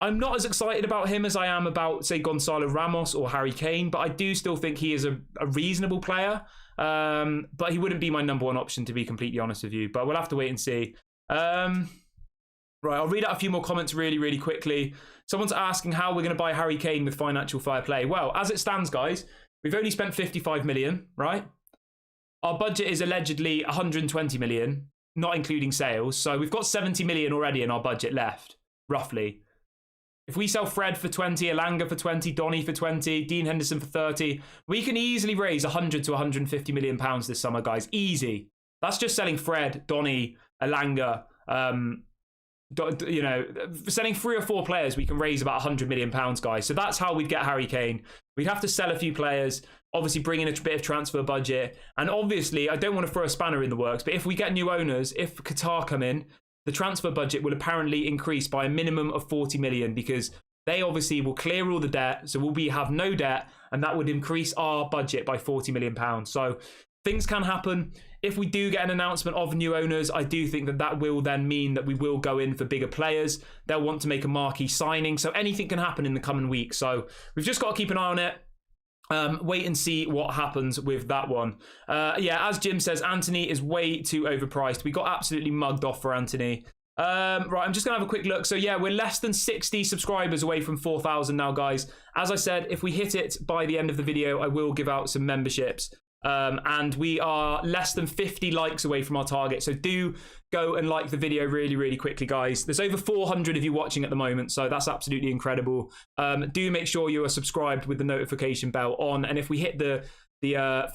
Speaker 1: I'm not as excited about him as I am about, say, Gonzalo Ramos or Harry Kane, but I do still think he is a reasonable player. But he wouldn't be my number one option, to be completely honest with you. But we'll have to wait and see. Right, I'll read out a few more comments really, really quickly. Someone's asking how we're going to buy Harry Kane with financial fair play. Well, as it stands, guys, we've only spent 55 million, right? Our budget is allegedly 120 million, not including sales. So we've got 70 million already in our budget left, roughly. If we sell Fred for 20, Elanga for 20, Donny for 20, Dean Henderson for 30, we can easily raise 100 to 150 million pounds this summer, guys. Easy. That's just selling Fred, Donny, Elanga, you know, selling 3 or 4 players, we can raise about 100 million pounds, guys. So that's how we'd get Harry Kane. We'd have to sell a few players, obviously bring in a bit of transfer budget. And obviously, I don't want to throw a spanner in the works, but if we get new owners, if Qatar come in, the transfer budget will apparently increase by a minimum of 40 million because they obviously will clear all the debt. So we'll have no debt, and that would increase our budget by 40 million pounds. So things can happen. If we do get an announcement of new owners, I do think that that will then mean that we will go in for bigger players. They'll want to make a marquee signing. So anything can happen in the coming weeks. So we've just got to keep an eye on it. Wait and see what happens with that one. Yeah, as Jim says, Anthony is way too overpriced. We got absolutely mugged off for Anthony. Right, I'm just going to have a quick look. So yeah, we're less than 60 subscribers away from 4,000 now, guys. As I said, if we hit it by the end of the video, I will give out some memberships. And we are less than 50 likes away from our target. So do go and like the video really, really quickly, guys. There's over 400 of you watching at the moment, so that's absolutely incredible. Do make sure you are subscribed with the notification bell on. And if we hit the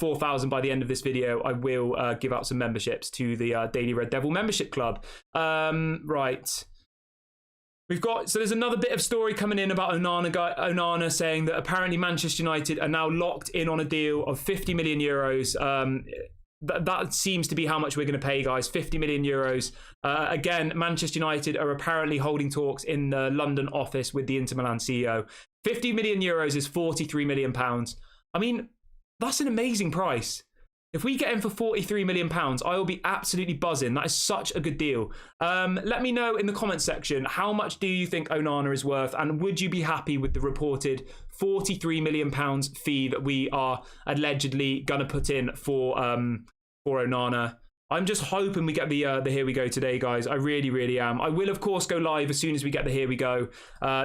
Speaker 1: 4,000 by the end of this video, I will give out some memberships to the Daily Red Devil membership club. Right. So there's another bit of story coming in about Onana saying that apparently Manchester United are now locked in on a deal of 50 million euros. That seems to be how much we're going to pay, guys. 50 million euros. Again, Manchester United are apparently holding talks in the London office with the Inter Milan CEO. 50 million euros is 43 million pounds. I mean, that's an amazing price. If we get him for 43 million pounds, I will be absolutely buzzing. That is such a good deal. Let me know in the comments section, how much do you think Onana is worth? And would you be happy with the reported 43 million pounds fee that we are allegedly going to put in for Onana? I'm just hoping we get the Here We Go today, guys. I really, really am. I will, of course, go live as soon as we get the Here We Go.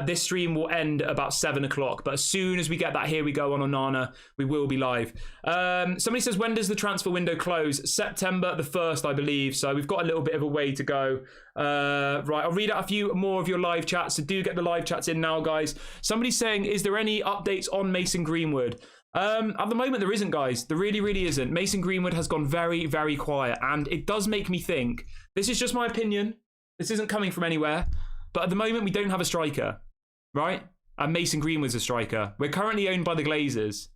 Speaker 1: This stream will end about 7 o'clock, but as soon as we get that Here We Go on Onana, we will be live. Somebody says, when does the transfer window close? September the 1st, I believe. So we've got a little bit of a way to go. Right, I'll read out a few more of your live chats. So do get the live chats in now, guys. Somebody's saying, is there any updates on Mason Greenwood? At the moment, there isn't, guys. There really, really isn't. Mason Greenwood has gone very, very quiet, and it does make me think, this is just my opinion, this isn't coming from anywhere, but at the moment, we don't have a striker, right? And Mason Greenwood's a striker. We're currently owned by the Glazers.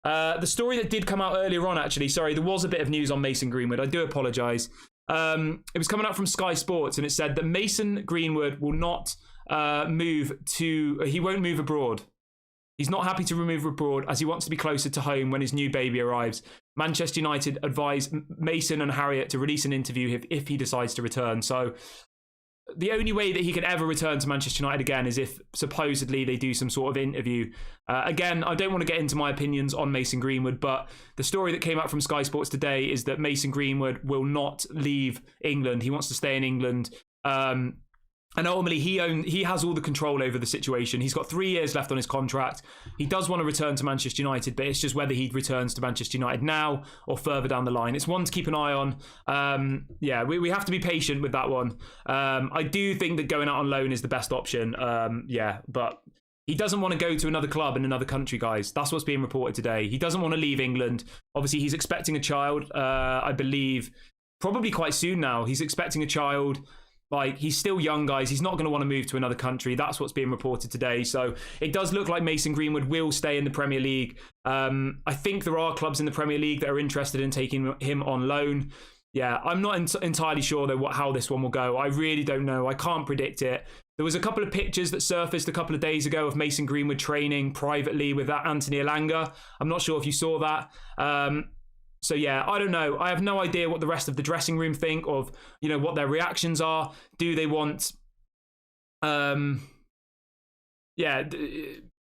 Speaker 1: The story that did come out earlier on, actually, sorry, there was a bit of news on Mason Greenwood. I do apologise. It was coming out from Sky Sports, and it said that Mason Greenwood will not he won't move abroad. He's not happy to move abroad as he wants to be closer to home when his new baby arrives. Manchester United advised Mason and Harriet to release an interview if he decides to return. So the only way that he can ever return to Manchester United again is if supposedly they do some sort of interview. Again, I don't want to get into my opinions on Mason Greenwood, but the story that came out from Sky Sports today is that Mason Greenwood will not leave England. He wants to stay in England. And ultimately, he has all the control over the situation. He's got 3 years left on his contract. He does want to return to Manchester United, but it's just whether he returns to Manchester United now or further down the line. It's one to keep an eye on. Yeah, we have to be patient with that one. I do think that going out on loan is the best option. Yeah, but he doesn't want to go to another club in another country, guys. That's what's being reported today. He doesn't want to leave England. Obviously, he's expecting a child, I believe, probably quite soon now. He's expecting a child. Like, he's still young, guys. He's not going to want to move to another country. That's what's being reported today. So it does look like Mason Greenwood will stay in the Premier League. I think there are clubs in the Premier League that are interested in taking him on loan. Yeah, I'm not entirely sure, though, how this one will go. I really don't know. I can't predict it. There was a couple of pictures that surfaced a couple of days ago of Mason Greenwood training privately with that Anthony Elanga. I'm not sure if you saw that. So yeah, I don't know. I have no idea what the rest of the dressing room think of, you know, what their reactions are. Do they want, yeah,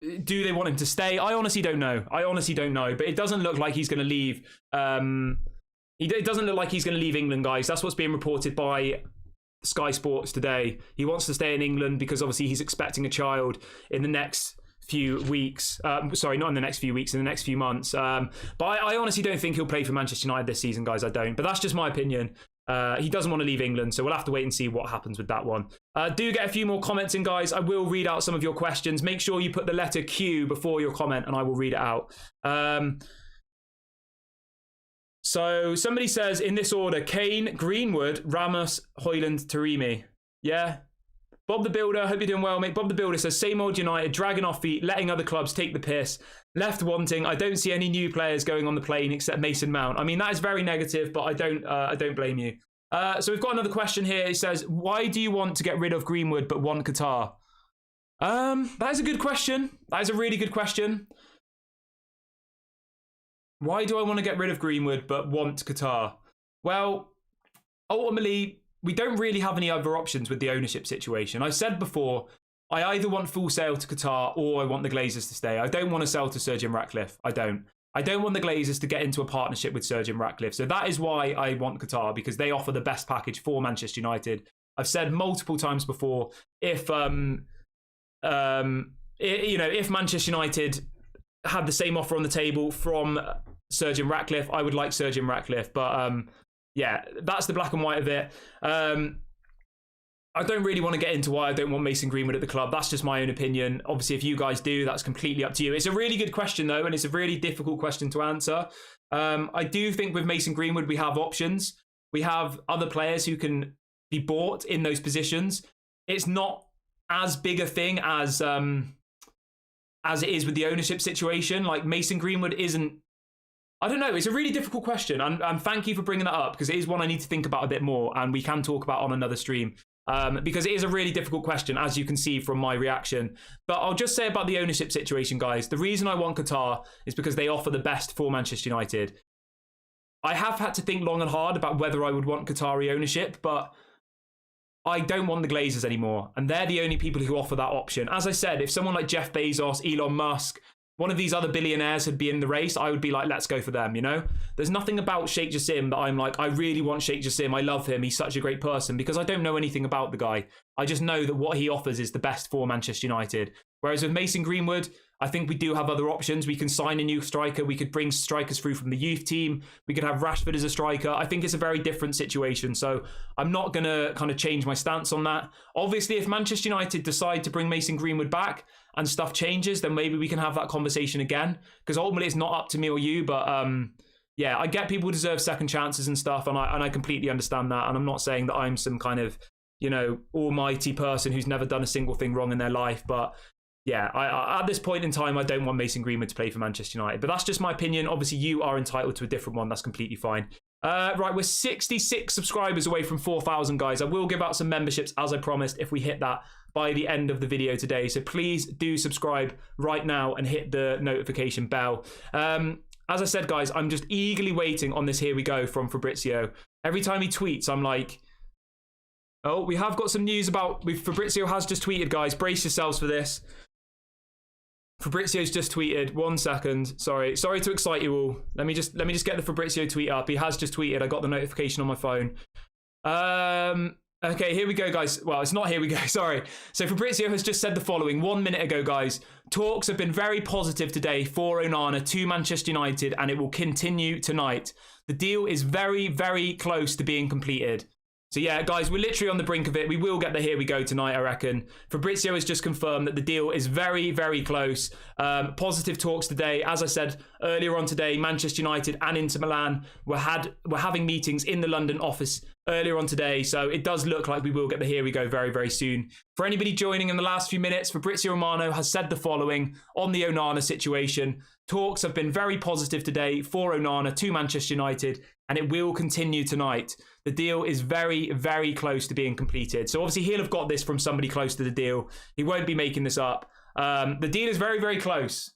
Speaker 1: do they want him to stay? I honestly don't know. But it doesn't look like he's going to leave. It doesn't look like he's going to leave England, guys. That's what's being reported by Sky Sports today. He wants to stay in England because obviously he's expecting a child in the next few weeks. Sorry, not in the next few weeks, in the next few months. But I honestly don't think he'll play for Manchester United this season, guys. I don't. But that's just my opinion. He doesn't want to leave England, so we'll have to wait and see what happens with that one. Do get a few more comments in, guys. I will read out some of your questions. Make sure you put the letter Q before your comment, and I will read it out. So somebody says, in this order, Kane, Greenwood, Ramos, Hojlund, Taremi. Yeah? Bob the Builder, hope you're doing well, mate. Bob the Builder says, same old United, dragging off feet, letting other clubs take the piss. Left wanting, I don't see any new players going on the plane except Mason Mount. I mean, that is very negative, but I don't blame you. So we've got another question here. It says, why do you want to get rid of Greenwood but want Qatar? That is a good question. That is a really good question. Why do I want to get rid of Greenwood but want Qatar? Well, ultimately, we don't really have any other options with the ownership situation. I've said before, I either want full sale to Qatar or I want the Glazers to stay. I don't want to sell to Sir Jim Ratcliffe. I don't want the Glazers to get into a partnership with Sir Jim Ratcliffe. So that is why I want Qatar, because they offer the best package for Manchester United. I've said multiple times before, if if Manchester United had the same offer on the table from Sir Jim Ratcliffe, I would like Sir Jim Ratcliffe. But yeah, that's the black and white of it. I don't really want to get into why I don't want Mason Greenwood at the club. That's just my own opinion. Obviously, if you guys do, that's completely up to you. It's a really good question, though, and it's a really difficult question to answer. I do think with Mason Greenwood, we have options. We have other players who can be bought in those positions. It's not as big a thing as it is with the ownership situation. Like, Mason Greenwood isn't... I don't know. It's a really difficult question. And thank you for bringing that up, because it is one I need to think about a bit more, and we can talk about on another stream. Because it is a really difficult question, as you can see from my reaction. But I'll just say about the ownership situation, guys. The reason I want Qatar is because they offer the best for Manchester United. I have had to think long and hard about whether I would want Qatari ownership, but I don't want the Glazers anymore. And they're the only people who offer that option. As I said, if someone like Jeff Bezos, Elon Musk, one of these other billionaires had been in the race, I would be like, let's go for them, you know? There's nothing about Sheikh Jassim that I'm like, I really want Sheikh Jassim. I love him. He's such a great person, because I don't know anything about the guy. I just know that what he offers is the best for Manchester United. Whereas with Mason Greenwood, I think we do have other options. We can sign a new striker. We could bring strikers through from the youth team. We could have Rashford as a striker. I think it's a very different situation. So I'm not going to kind of change my stance on that. Obviously, if Manchester United decide to bring Mason Greenwood back and stuff changes, then maybe we can have that conversation again. Because ultimately, it's not up to me or you. But yeah, I get people deserve second chances and stuff. And I completely understand that. And I'm not saying that I'm some kind of, you know, almighty person who's never done a single thing wrong in their life. But yeah, I at this point in time, I don't want Mason Greenwood to play for Manchester United. But that's just my opinion. Obviously, you are entitled to a different one. That's completely fine. Right, we're 66 subscribers away from 4,000, guys. I will give out some memberships, as I promised, if we hit that by the end of the video today. So please do subscribe right now and hit the notification bell. As I said, guys, I'm just eagerly waiting on this "here we go" from Fabrizio. Every time he tweets, I'm like, oh, we have got some news about... Fabrizio has just tweeted, guys. Brace yourselves for this. Fabrizio's just tweeted. 1 second. Sorry to excite you all. Let me just get the Fabrizio tweet up. He has just tweeted. I got the notification on my phone. Okay, here we go, guys. Well, it's not here we go, sorry. So Fabrizio has just said the following 1 minute ago, guys. Talks have been very positive today for Onana to Manchester United, and it will continue tonight. The deal is very, very close to being completed. So yeah, guys, we're literally on the brink of it. We will get the "here we go" tonight, I reckon. Fabrizio has just confirmed that the deal is very, very close. Positive talks today. As I said earlier on today, Manchester United and Inter Milan were having meetings in the London office earlier on today. So it does look like we will get the "here we go" very, very soon. For anybody joining in the last few minutes, Fabrizio Romano has said the following on the Onana situation. Talks have been very positive today for Onana to Manchester United, and it will continue tonight. The deal is very, very close to being completed. So obviously he'll have got this from somebody close to the deal. He won't be making this up. The deal is very, very close.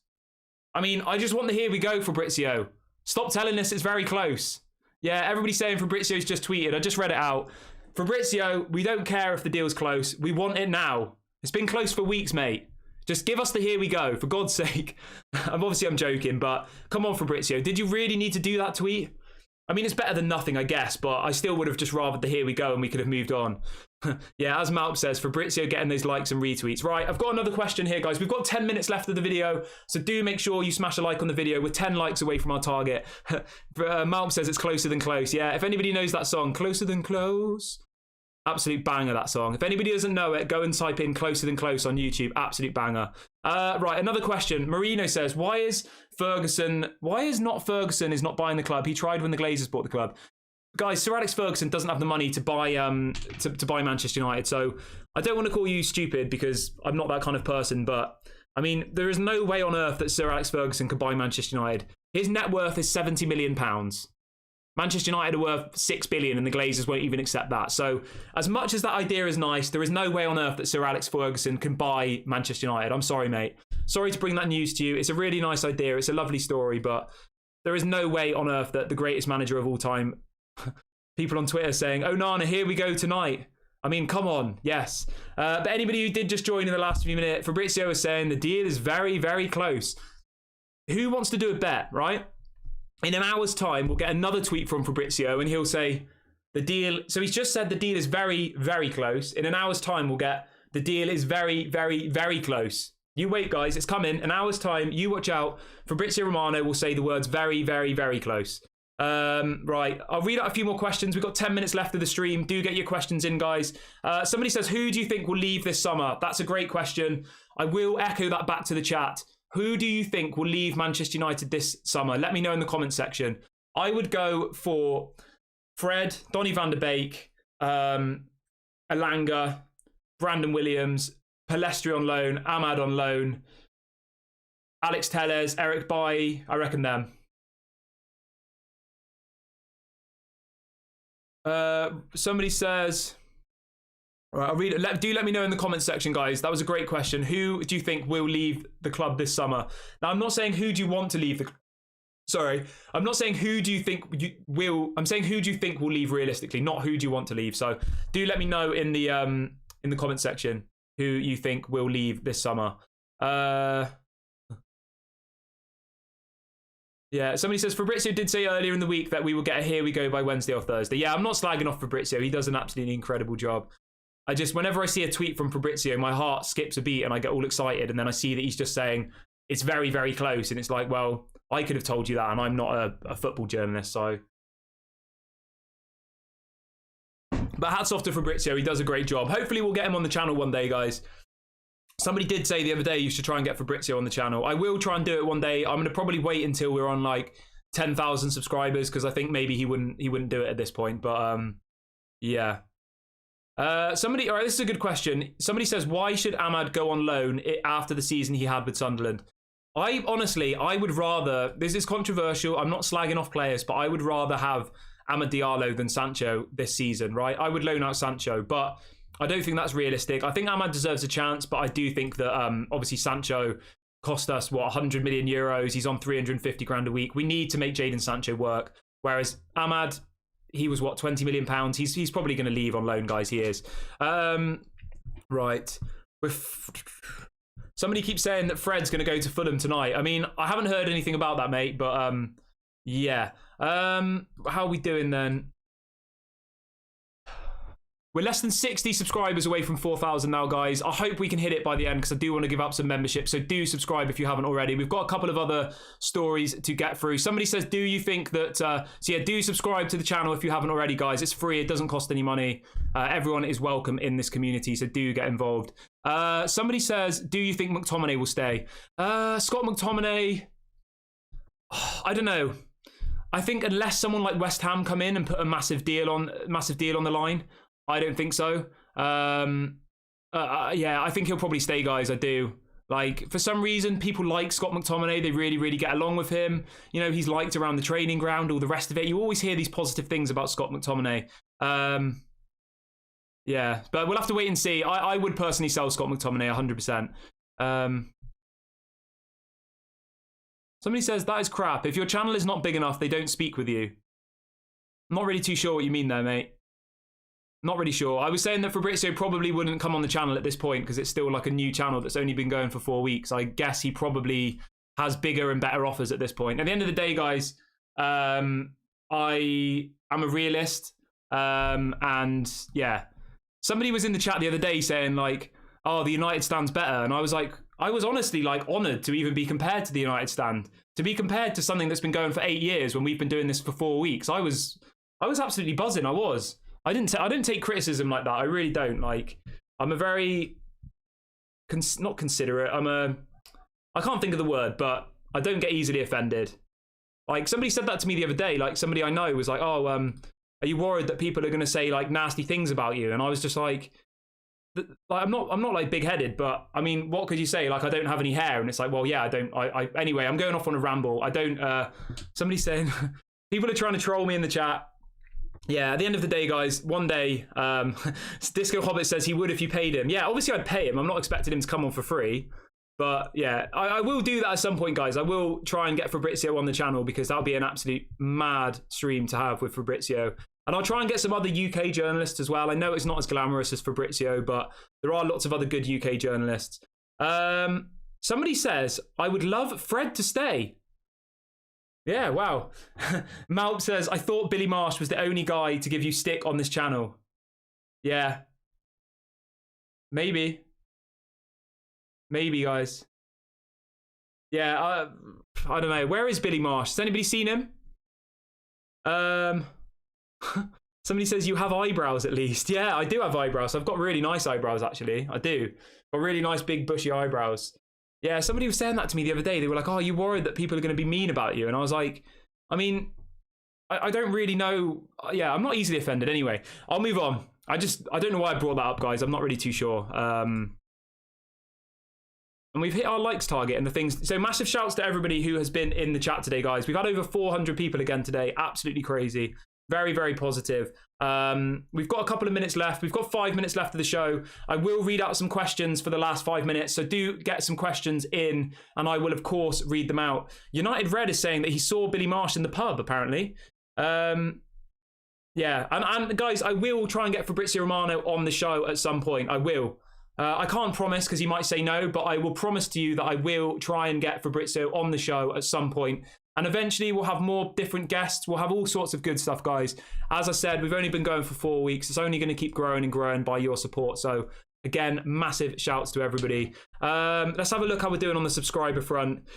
Speaker 1: I mean, I just want the "here we go," Fabrizio. Stop telling us it's very close. Yeah, everybody's saying Fabrizio's just tweeted. I just read it out. Fabrizio, we don't care if the deal's close. We want it now. It's been close for weeks, mate. Just give us the here we go, for God's sake. I'm joking, but come on, Fabrizio. Did you really need to do that tweet? I mean, it's better than nothing, I guess, but I still would have just rathered the here we go and we could have moved on. Yeah, as Malp says, Fabrizio getting those likes and retweets. Right, I've got another question here, guys. We've got 10 minutes left of the video, so do make sure you smash a like on the video. We're 10 likes away from our target. Malp says it's closer than close. Yeah, if anybody knows that song, Closer Than Close. Absolute banger, that song. If anybody doesn't know it, go and type in Closer Than Close on YouTube. Absolute banger. Right, another question. Marino says, why is not Ferguson is not buying the club? He tried when the Glazers bought the club. Guys, Sir Alex Ferguson doesn't have the money to buy to buy Manchester United. So I don't want to call you stupid because I'm not that kind of person. But I mean, there is no way on earth that Sir Alex Ferguson could buy Manchester United. His net worth is £70 million. Manchester United are worth 6 billion and the Glazers won't even accept that. So as much as that idea is nice, there is no way on earth that Sir Alex Ferguson can buy Manchester United. I'm sorry, mate. Sorry to bring that news to you. It's a really nice idea. It's a lovely story, but there is no way on earth that the greatest manager of all time, people on Twitter saying, Onana, here we go tonight. I mean, come on. Yes. But anybody who did just join in the last few minutes, Fabrizio was saying the deal is very, very close. Who wants to do a bet, right? In an hour's time, we'll get another tweet from Fabrizio and he'll say the deal. So he's just said the deal is very, very close. In an hour's time, we'll get the deal is very, very, very close. You wait, guys. It's coming. An hour's time. You watch out. Fabrizio Romano will say the words very, very, very close. Right. I'll read out a few more questions. We've got 10 minutes left of the stream. Do get your questions in, guys. Somebody says, who do you think will leave this summer? That's a great question. I will echo that back to the chat. Who do you think will leave Manchester United this summer? Let me know in the comments section. I would go for Fred, Donny van der Beek, Elanga, Brandon Williams, Palestri on loan, Ahmad on loan, Alex Telles, Eric Bailly. I reckon them. Somebody says... Right, I'll read it. Do let me know in the comments section, guys. That was a great question. Who do you think will leave the club this summer? Now, I'm not saying who do you want to leave the... Sorry. I'm not saying who do you think will... I'm saying who do you think will leave realistically, not who do you want to leave. So do let me know in the comment section who you think will leave this summer. Yeah, somebody says, Fabrizio did say earlier in the week that we will get a here we go by Wednesday or Thursday. Yeah, I'm not slagging off Fabrizio. He does an absolutely incredible job. Whenever I see a tweet from Fabrizio, my heart skips a beat and I get all excited. And then I see that he's just saying it's very, very close. And it's like, well, I could have told you that. And I'm not a football journalist. So, but hats off to Fabrizio. He does a great job. Hopefully we'll get him on the channel one day, guys. Somebody did say the other day you should try and get Fabrizio on the channel. I will try and do it one day. I'm going to probably wait until we're on like 10,000 subscribers because I think maybe he wouldn't do it at this point. But yeah. All right, this is a good question. Somebody says, why should Ahmad go on loan after the season he had with Sunderland? I would rather, this is controversial, I'm not slagging off players, but I would rather have Amad Diallo than Sancho this season, right? I would loan out Sancho, but I don't think that's realistic. I think Ahmad deserves a chance, but I do think that obviously Sancho cost us, 100 million euros. He's on 350 grand a week. We need to make Jadon Sancho work. Whereas Ahmad... He was, 20 million pounds. He's probably going to leave on loan, guys. He is. Right. Somebody keeps saying that Fred's going to go to Fulham tonight. I mean, I haven't heard anything about that, mate. But, yeah. How are we doing then? We're less than 60 subscribers away from 4,000 now, guys. I hope we can hit it by the end because I do want to give up some membership. So do subscribe if you haven't already. We've got a couple of other stories to get through. Somebody says, do you think that... so yeah, do subscribe to the channel if you haven't already, guys. It's free. It doesn't cost any money. Everyone is welcome in this community, so do get involved. Somebody says, do you think McTominay will stay? Scott McTominay... I don't know. I think unless someone like West Ham come in and put a massive deal on the line... I don't think so. Yeah, I think he'll probably stay, guys. I do. Like, for some reason, people like Scott McTominay. They really, really get along with him. You know, he's liked around the training ground, all the rest of it. You always hear these positive things about Scott McTominay. Yeah, but we'll have to wait and see. I would personally sell Scott McTominay 100%. Somebody says, that is crap. If your channel is not big enough, they don't speak with you. I'm not really too sure what you mean there, mate. Not really sure. I was saying that Fabrizio probably wouldn't come on the channel at this point because it's still like a new channel that's only been going for 4 weeks. I guess he probably has bigger and better offers at this point. At the end of the day, guys, I am a realist. And yeah, somebody was in the chat the other day saying like, oh, the United stand's better. And I was like, I was honestly like honoured to even be compared to the United stand, to be compared to something that's been going for 8 years when we've been doing this for 4 weeks. I was absolutely buzzing. I don't take criticism like that. I really don't. Like, I'm a very not considerate. I can't think of the word, but I don't get easily offended. Like, somebody said that to me the other day. Like, somebody I know was like, oh, are you worried that people are going to say like nasty things about you? And I was just like I'm not like big-headed, but I mean, what could you say? Like, I don't have any hair. And it's like, well, yeah, anyway, I'm going off on a ramble. Somebody's saying people are trying to troll me in the chat. Yeah, at the end of the day, guys, one day, Disco Hobbit says he would if you paid him. Yeah, obviously I'd pay him. I'm not expecting him to come on for free. But yeah, I will do that at some point, guys. I will try and get Fabrizio on the channel because that'll be an absolute mad stream to have with Fabrizio. And I'll try and get some other UK journalists as well. I know it's not as glamorous as Fabrizio, but there are lots of other good UK journalists. Somebody says, I would love Fred to stay. Yeah, wow. Malp says, I thought Billy Marsh was the only guy to give you stick on this channel. Yeah. Maybe. Maybe, guys. Yeah, I don't know. Where is Billy Marsh? Has anybody seen him? Somebody says you have eyebrows at least. Yeah, I do have eyebrows. I've got really nice eyebrows, actually. I do. Got really nice, big, bushy eyebrows. Yeah, somebody was saying that to me the other day. They were like, oh, are you worried that people are going to be mean about you? And I was like, I mean, I don't really know. Yeah, I'm not easily offended anyway. I'll move on. I don't know why I brought that up, guys. I'm not really too sure. And we've hit our likes target and the things. So massive shouts to everybody who has been in the chat today, guys. We've had over 400 people again today. Absolutely crazy. Very, very positive. We've got a couple of minutes left. We've got 5 minutes left of the show. I will read out some questions for the last 5 minutes. So do get some questions in and I will, of course, read them out. United Red is saying that he saw Billy Marsh in the pub, apparently. Yeah. And guys, I will try and get Fabrizio Romano on the show at some point. I will. I can't promise because he might say no, but I will promise to you that I will try and get Fabrizio on the show at some point. And eventually we'll have more different guests. We'll have all sorts of good stuff, guys. As I said, we've only been going for 4 weeks. It's only going to keep growing and growing by your support. So again, massive shouts to everybody. Let's have a look how we're doing on the subscriber front.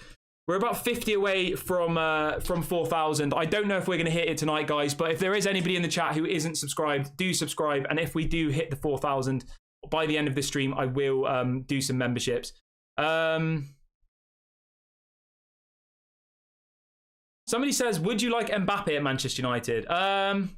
Speaker 1: We're about 50 away from 4,000. I don't know if we're going to hit it tonight, guys. But if there is anybody in the chat who isn't subscribed, do subscribe. And if we do hit the 4,000 by the end of this stream, I will do some memberships. Somebody says, would you like Mbappe at Manchester United? I'm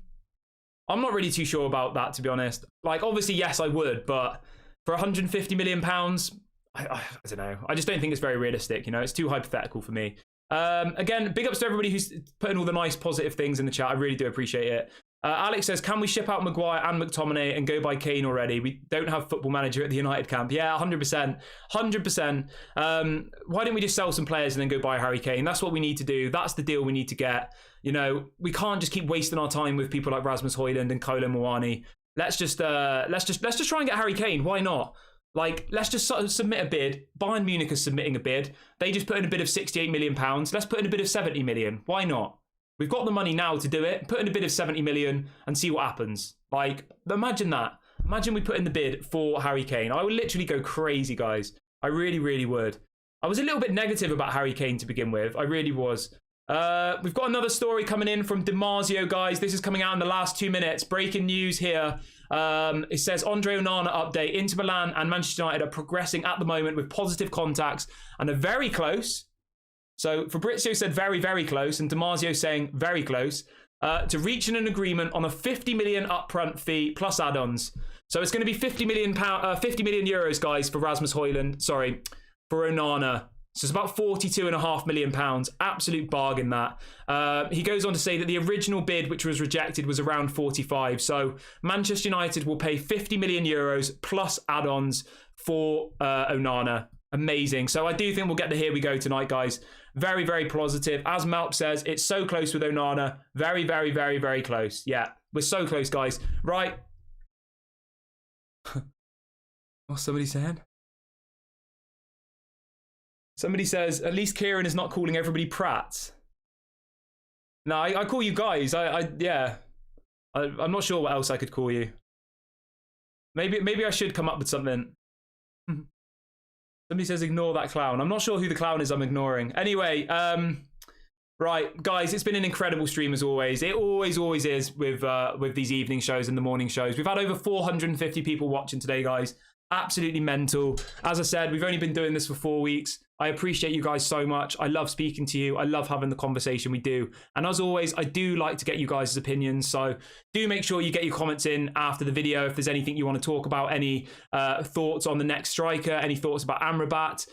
Speaker 1: not really too sure about that, to be honest. Like, obviously, yes, I would. But for £150 million, I don't know. I just don't think it's very realistic. You know, it's too hypothetical for me. Again, big ups to everybody who's putting all the nice, positive things in the chat. I really do appreciate it. Alex says, can we ship out Maguire and McTominay and go buy Kane already? We don't have Football Manager at the United camp. Yeah, 100%. 100%. Why don't we just sell some players and then go buy Harry Kane? That's what we need to do. That's the deal we need to get. You know, we can't just keep wasting our time with people like Rasmus Hojlund and Kolo Muani. Let's just try and get Harry Kane. Why not? Like, let's just submit a bid. Bayern Munich is submitting a bid. They just put in a bid of £68 million. Let's put in a bid of 70 million. Why not? We've got the money now to do it. Put in a bid of 70 million and see what happens. Like, imagine that. Imagine we put in the bid for Harry Kane. I would literally go crazy, guys. I really, really would. I was a little bit negative about Harry Kane to begin with. I really was. We've got another story coming in from DiMarzio, guys. This is coming out in the last 2 minutes. Breaking news here. It says, Andre Onana update. Inter Milan and Manchester United are progressing at the moment with positive contacts and are very close. So Fabrizio said very, very close, and DiMarzio saying very close to reaching an agreement on a 50 million upfront fee plus add-ons. So it's going to be 50 million euros, guys, for Rasmus Hojlund. Sorry, for Onana. So it's about £42.5 million. Absolute bargain, that. He goes on to say that the original bid, which was rejected, was around 45. So Manchester United will pay 50 million euros plus add-ons for Onana. Amazing. So I do think we'll get the here we go tonight, guys. Very, very positive. As Malp says, it's so close with Onana. Very, very, very, very close. Yeah, we're so close, guys. Right. What's somebody saying? Somebody says, at least Kieran is not calling everybody prats. No, I call you guys. Yeah. I'm not sure what else I could call you. Maybe I should come up with something. Somebody says, ignore that clown. I'm not sure who the clown is I'm ignoring. Anyway, right, guys, it's been an incredible stream as always. It always is with these evening shows and the morning shows. We've had over 450 people watching today, guys. Absolutely mental. As I said, we've only been doing this for 4 weeks. I appreciate you guys so much. I love speaking to you. I love having the conversation we do. And as always, I do like to get you guys' opinions. So do make sure you get your comments in after the video. If there's anything you want to talk about, any thoughts on the next striker, any thoughts about Amrabat,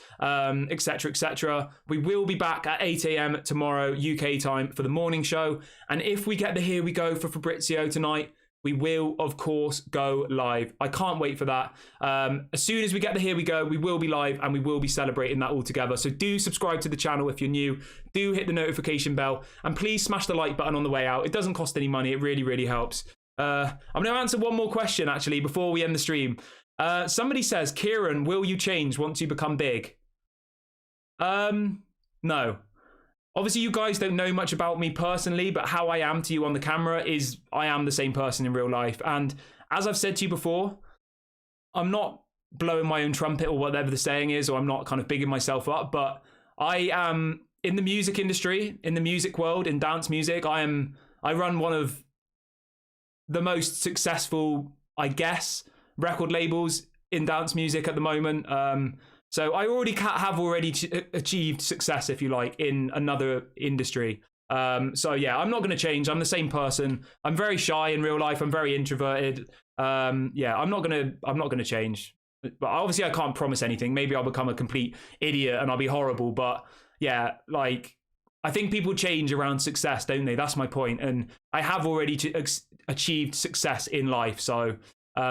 Speaker 1: etc., etc. We will be back at 8 a.m. tomorrow, UK time, for the morning show. And if we get the Here We Go for Fabrizio tonight, we will, of course, go live. I can't wait for that. As soon as we get the Here We Go, we will be live and we will be celebrating that all together. So do subscribe to the channel if you're new. Do hit the notification bell. And please smash the like button on the way out. It doesn't cost any money. It really, really helps. I'm going to answer one more question, actually, before we end the stream. Somebody says, Kieran, will you change once you become big? No. Obviously, you guys don't know much about me personally, but how I am to you on the camera is I am the same person in real life. And as I've said to you before, I'm not blowing my own trumpet or whatever the saying is, or I'm not kind of bigging myself up, but I am in the music industry, in the music world, in dance music. I run one of the most successful, I guess, record labels in dance music at the moment. So I have already achieved success, if you like, in another industry. So yeah, I'm not going to change. I'm the same person. I'm very shy in real life. I'm very introverted. Yeah, I'm not going to change. But obviously, I can't promise anything. Maybe I'll become a complete idiot and I'll be horrible. But yeah, like, I think people change around success, don't they? That's my point. And I have already achieved success in life. So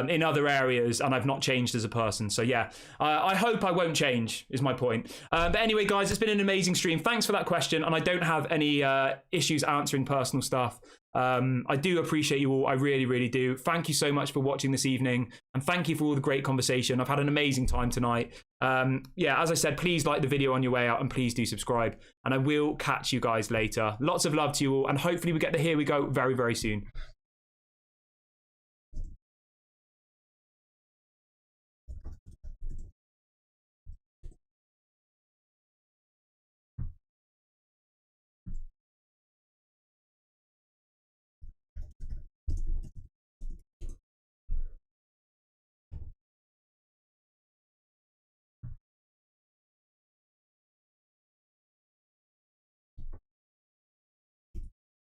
Speaker 1: in other areas, and I've not changed as a person. So yeah, I hope I won't change, is my point. But anyway, guys, it's been an amazing stream. Thanks for that question, and I don't have any issues answering personal stuff. I do appreciate you all. I really, really do. Thank you so much for watching this evening, and thank you for all the great conversation. I've had an amazing time tonight. Yeah, as I said, please like the video on your way out, and please do subscribe, and I will catch you guys later. Lots of love to you all, and hopefully we get the Here We Go very, very soon.